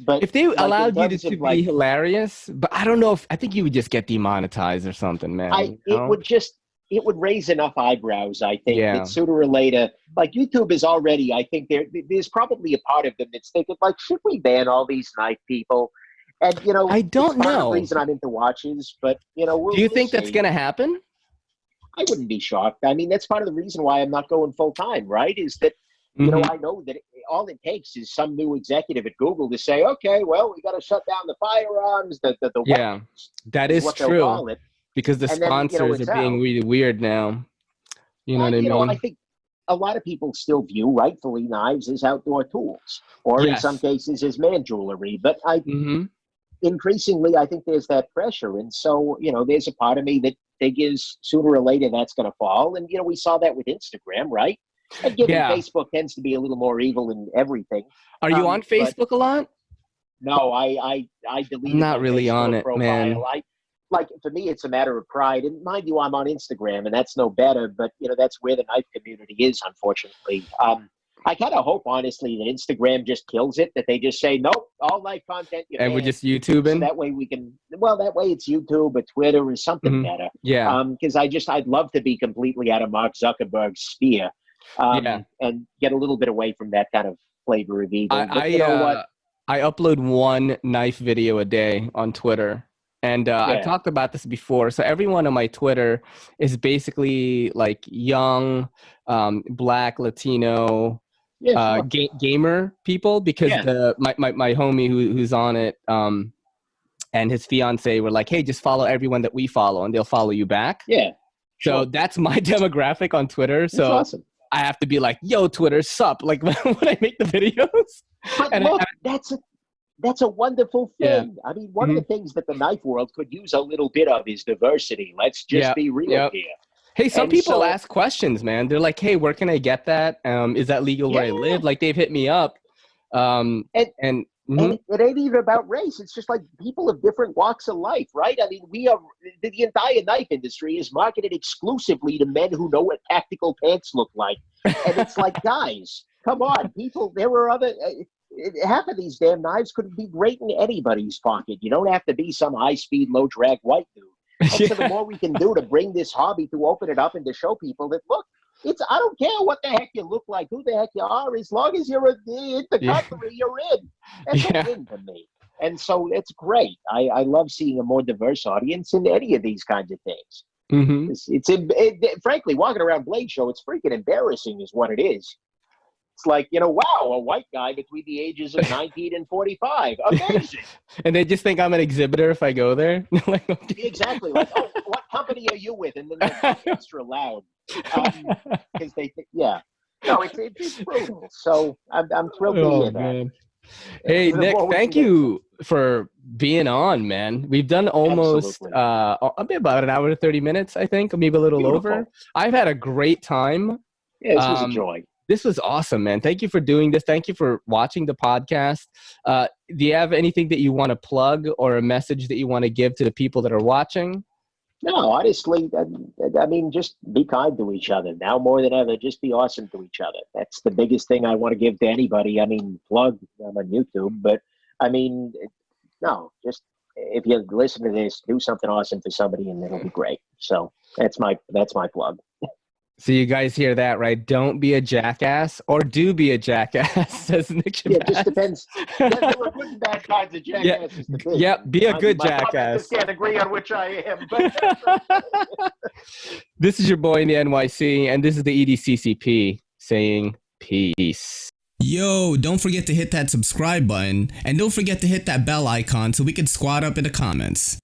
But if they like, allowed you to like, be hilarious, but I don't know I think you would just get demonetized or something, man. It would raise enough eyebrows, I think, Yeah. that sooner or later, like, YouTube is already, I think there's probably a part of them that's thinking, like, should we ban all these knife people? And, you know, I don't it's part of know. the reason I'm into watches, but, you know, do you think see. that's going to happen? I wouldn't be shocked. I mean, that's part of the reason why I'm not going full time, right? Is that, you know, I know that all it takes is some new executive at Google to say, okay, well, we got to shut down the firearms, the yeah, that is true. Because the sponsors are being really weird now. You know what I mean? I think a lot of people still view, rightfully, knives as outdoor tools, or in some cases as man jewelry. But increasingly, I think there's that pressure. And so, you know, there's a part of me that figures sooner or later that's going to fall. And, you know, we saw that with Instagram, right? And given Facebook tends to be a little more evil in everything. Are you on Facebook a lot? No, I deleted I'm not really Facebook on it, profile. man. Like, for me, it's a matter of pride. And mind you, I'm on Instagram, and that's no better. But, you know, that's where the knife community is, unfortunately. I kind of hope, honestly, that Instagram just kills it, that they just say, nope, all knife content. And we're just YouTubing? So that way we can, that way it's YouTube or Twitter or something better. Yeah. Because I'd love to be completely out of Mark Zuckerberg's sphere and get a little bit away from that kind of flavor of evil. But you know what? I upload one knife video a day on Twitter. And I talked about this before. So everyone on my Twitter is basically like young, Black, Latino, gamer people. Because my homie who's on it and his fiance were like, hey, just follow everyone that we follow and they'll follow you back. Yeah. So that's my demographic on Twitter. So that's awesome. I have to be like, yo, Twitter, sup? Like when I make the videos. But and look, that's a wonderful thing. I mean, one of the things that the knife world could use a little bit of is diversity. Let's just be real here. Hey, some people ask questions, man. They're like, hey, where can I get that? Is that legal where I live? Like, they've hit me up. And it ain't even about race. It's just like people of different walks of life, right? I mean, the entire knife industry is marketed exclusively to men who know what tactical pants look like. And it's like, guys, come on, people, there were other... half of these damn knives could be great in anybody's pocket. You don't have to be some high-speed, low-drag white dude. And so the more we can do to bring this hobby, to open it up and to show people that, look, I don't care what the heck you look like, who the heck you are, as long as you're into cutlery, you're in. That's a win for me. And so it's great. I love seeing a more diverse audience in any of these kinds of things. It's frankly, walking around Blade Show, it's freaking embarrassing is what it is. It's like, you know, wow, a white guy between the ages of 19 and 45. Amazing. And they just think I'm an exhibitor if I go there. Exactly. Like, oh, what company are you with? And then they're extra loud. Because they think, no, it's brutal. So I'm thrilled to hear that. Man. Hey, Nick, thank you for being on, man. We've done almost about an hour to 30 minutes, I think, maybe a little over. I've had a great time. Yeah, this was a joy. This was awesome, man. Thank you for doing this. Thank you for watching the podcast. Do you have anything that you want to plug or a message that you want to give to the people that are watching? No, honestly, I mean, just be kind to each other now more than ever. Just be awesome to each other. That's the biggest thing I want to give to anybody. I mean, plug, I'm on YouTube, but I mean, no, just if you listen to this, do something awesome for somebody, and it'll be great. So that's my plug. So you guys hear that, right? Don't be a jackass, or do be a jackass, says Nick Shabazz. Yeah, it just depends. There are good and bad kinds of jackasses. Be a good jackass. I just can't agree on which I am. But this is your boy in the NYC, and this is the EDCCP saying peace. Yo, don't forget to hit that subscribe button, and don't forget to hit that bell icon so we can squad up in the comments.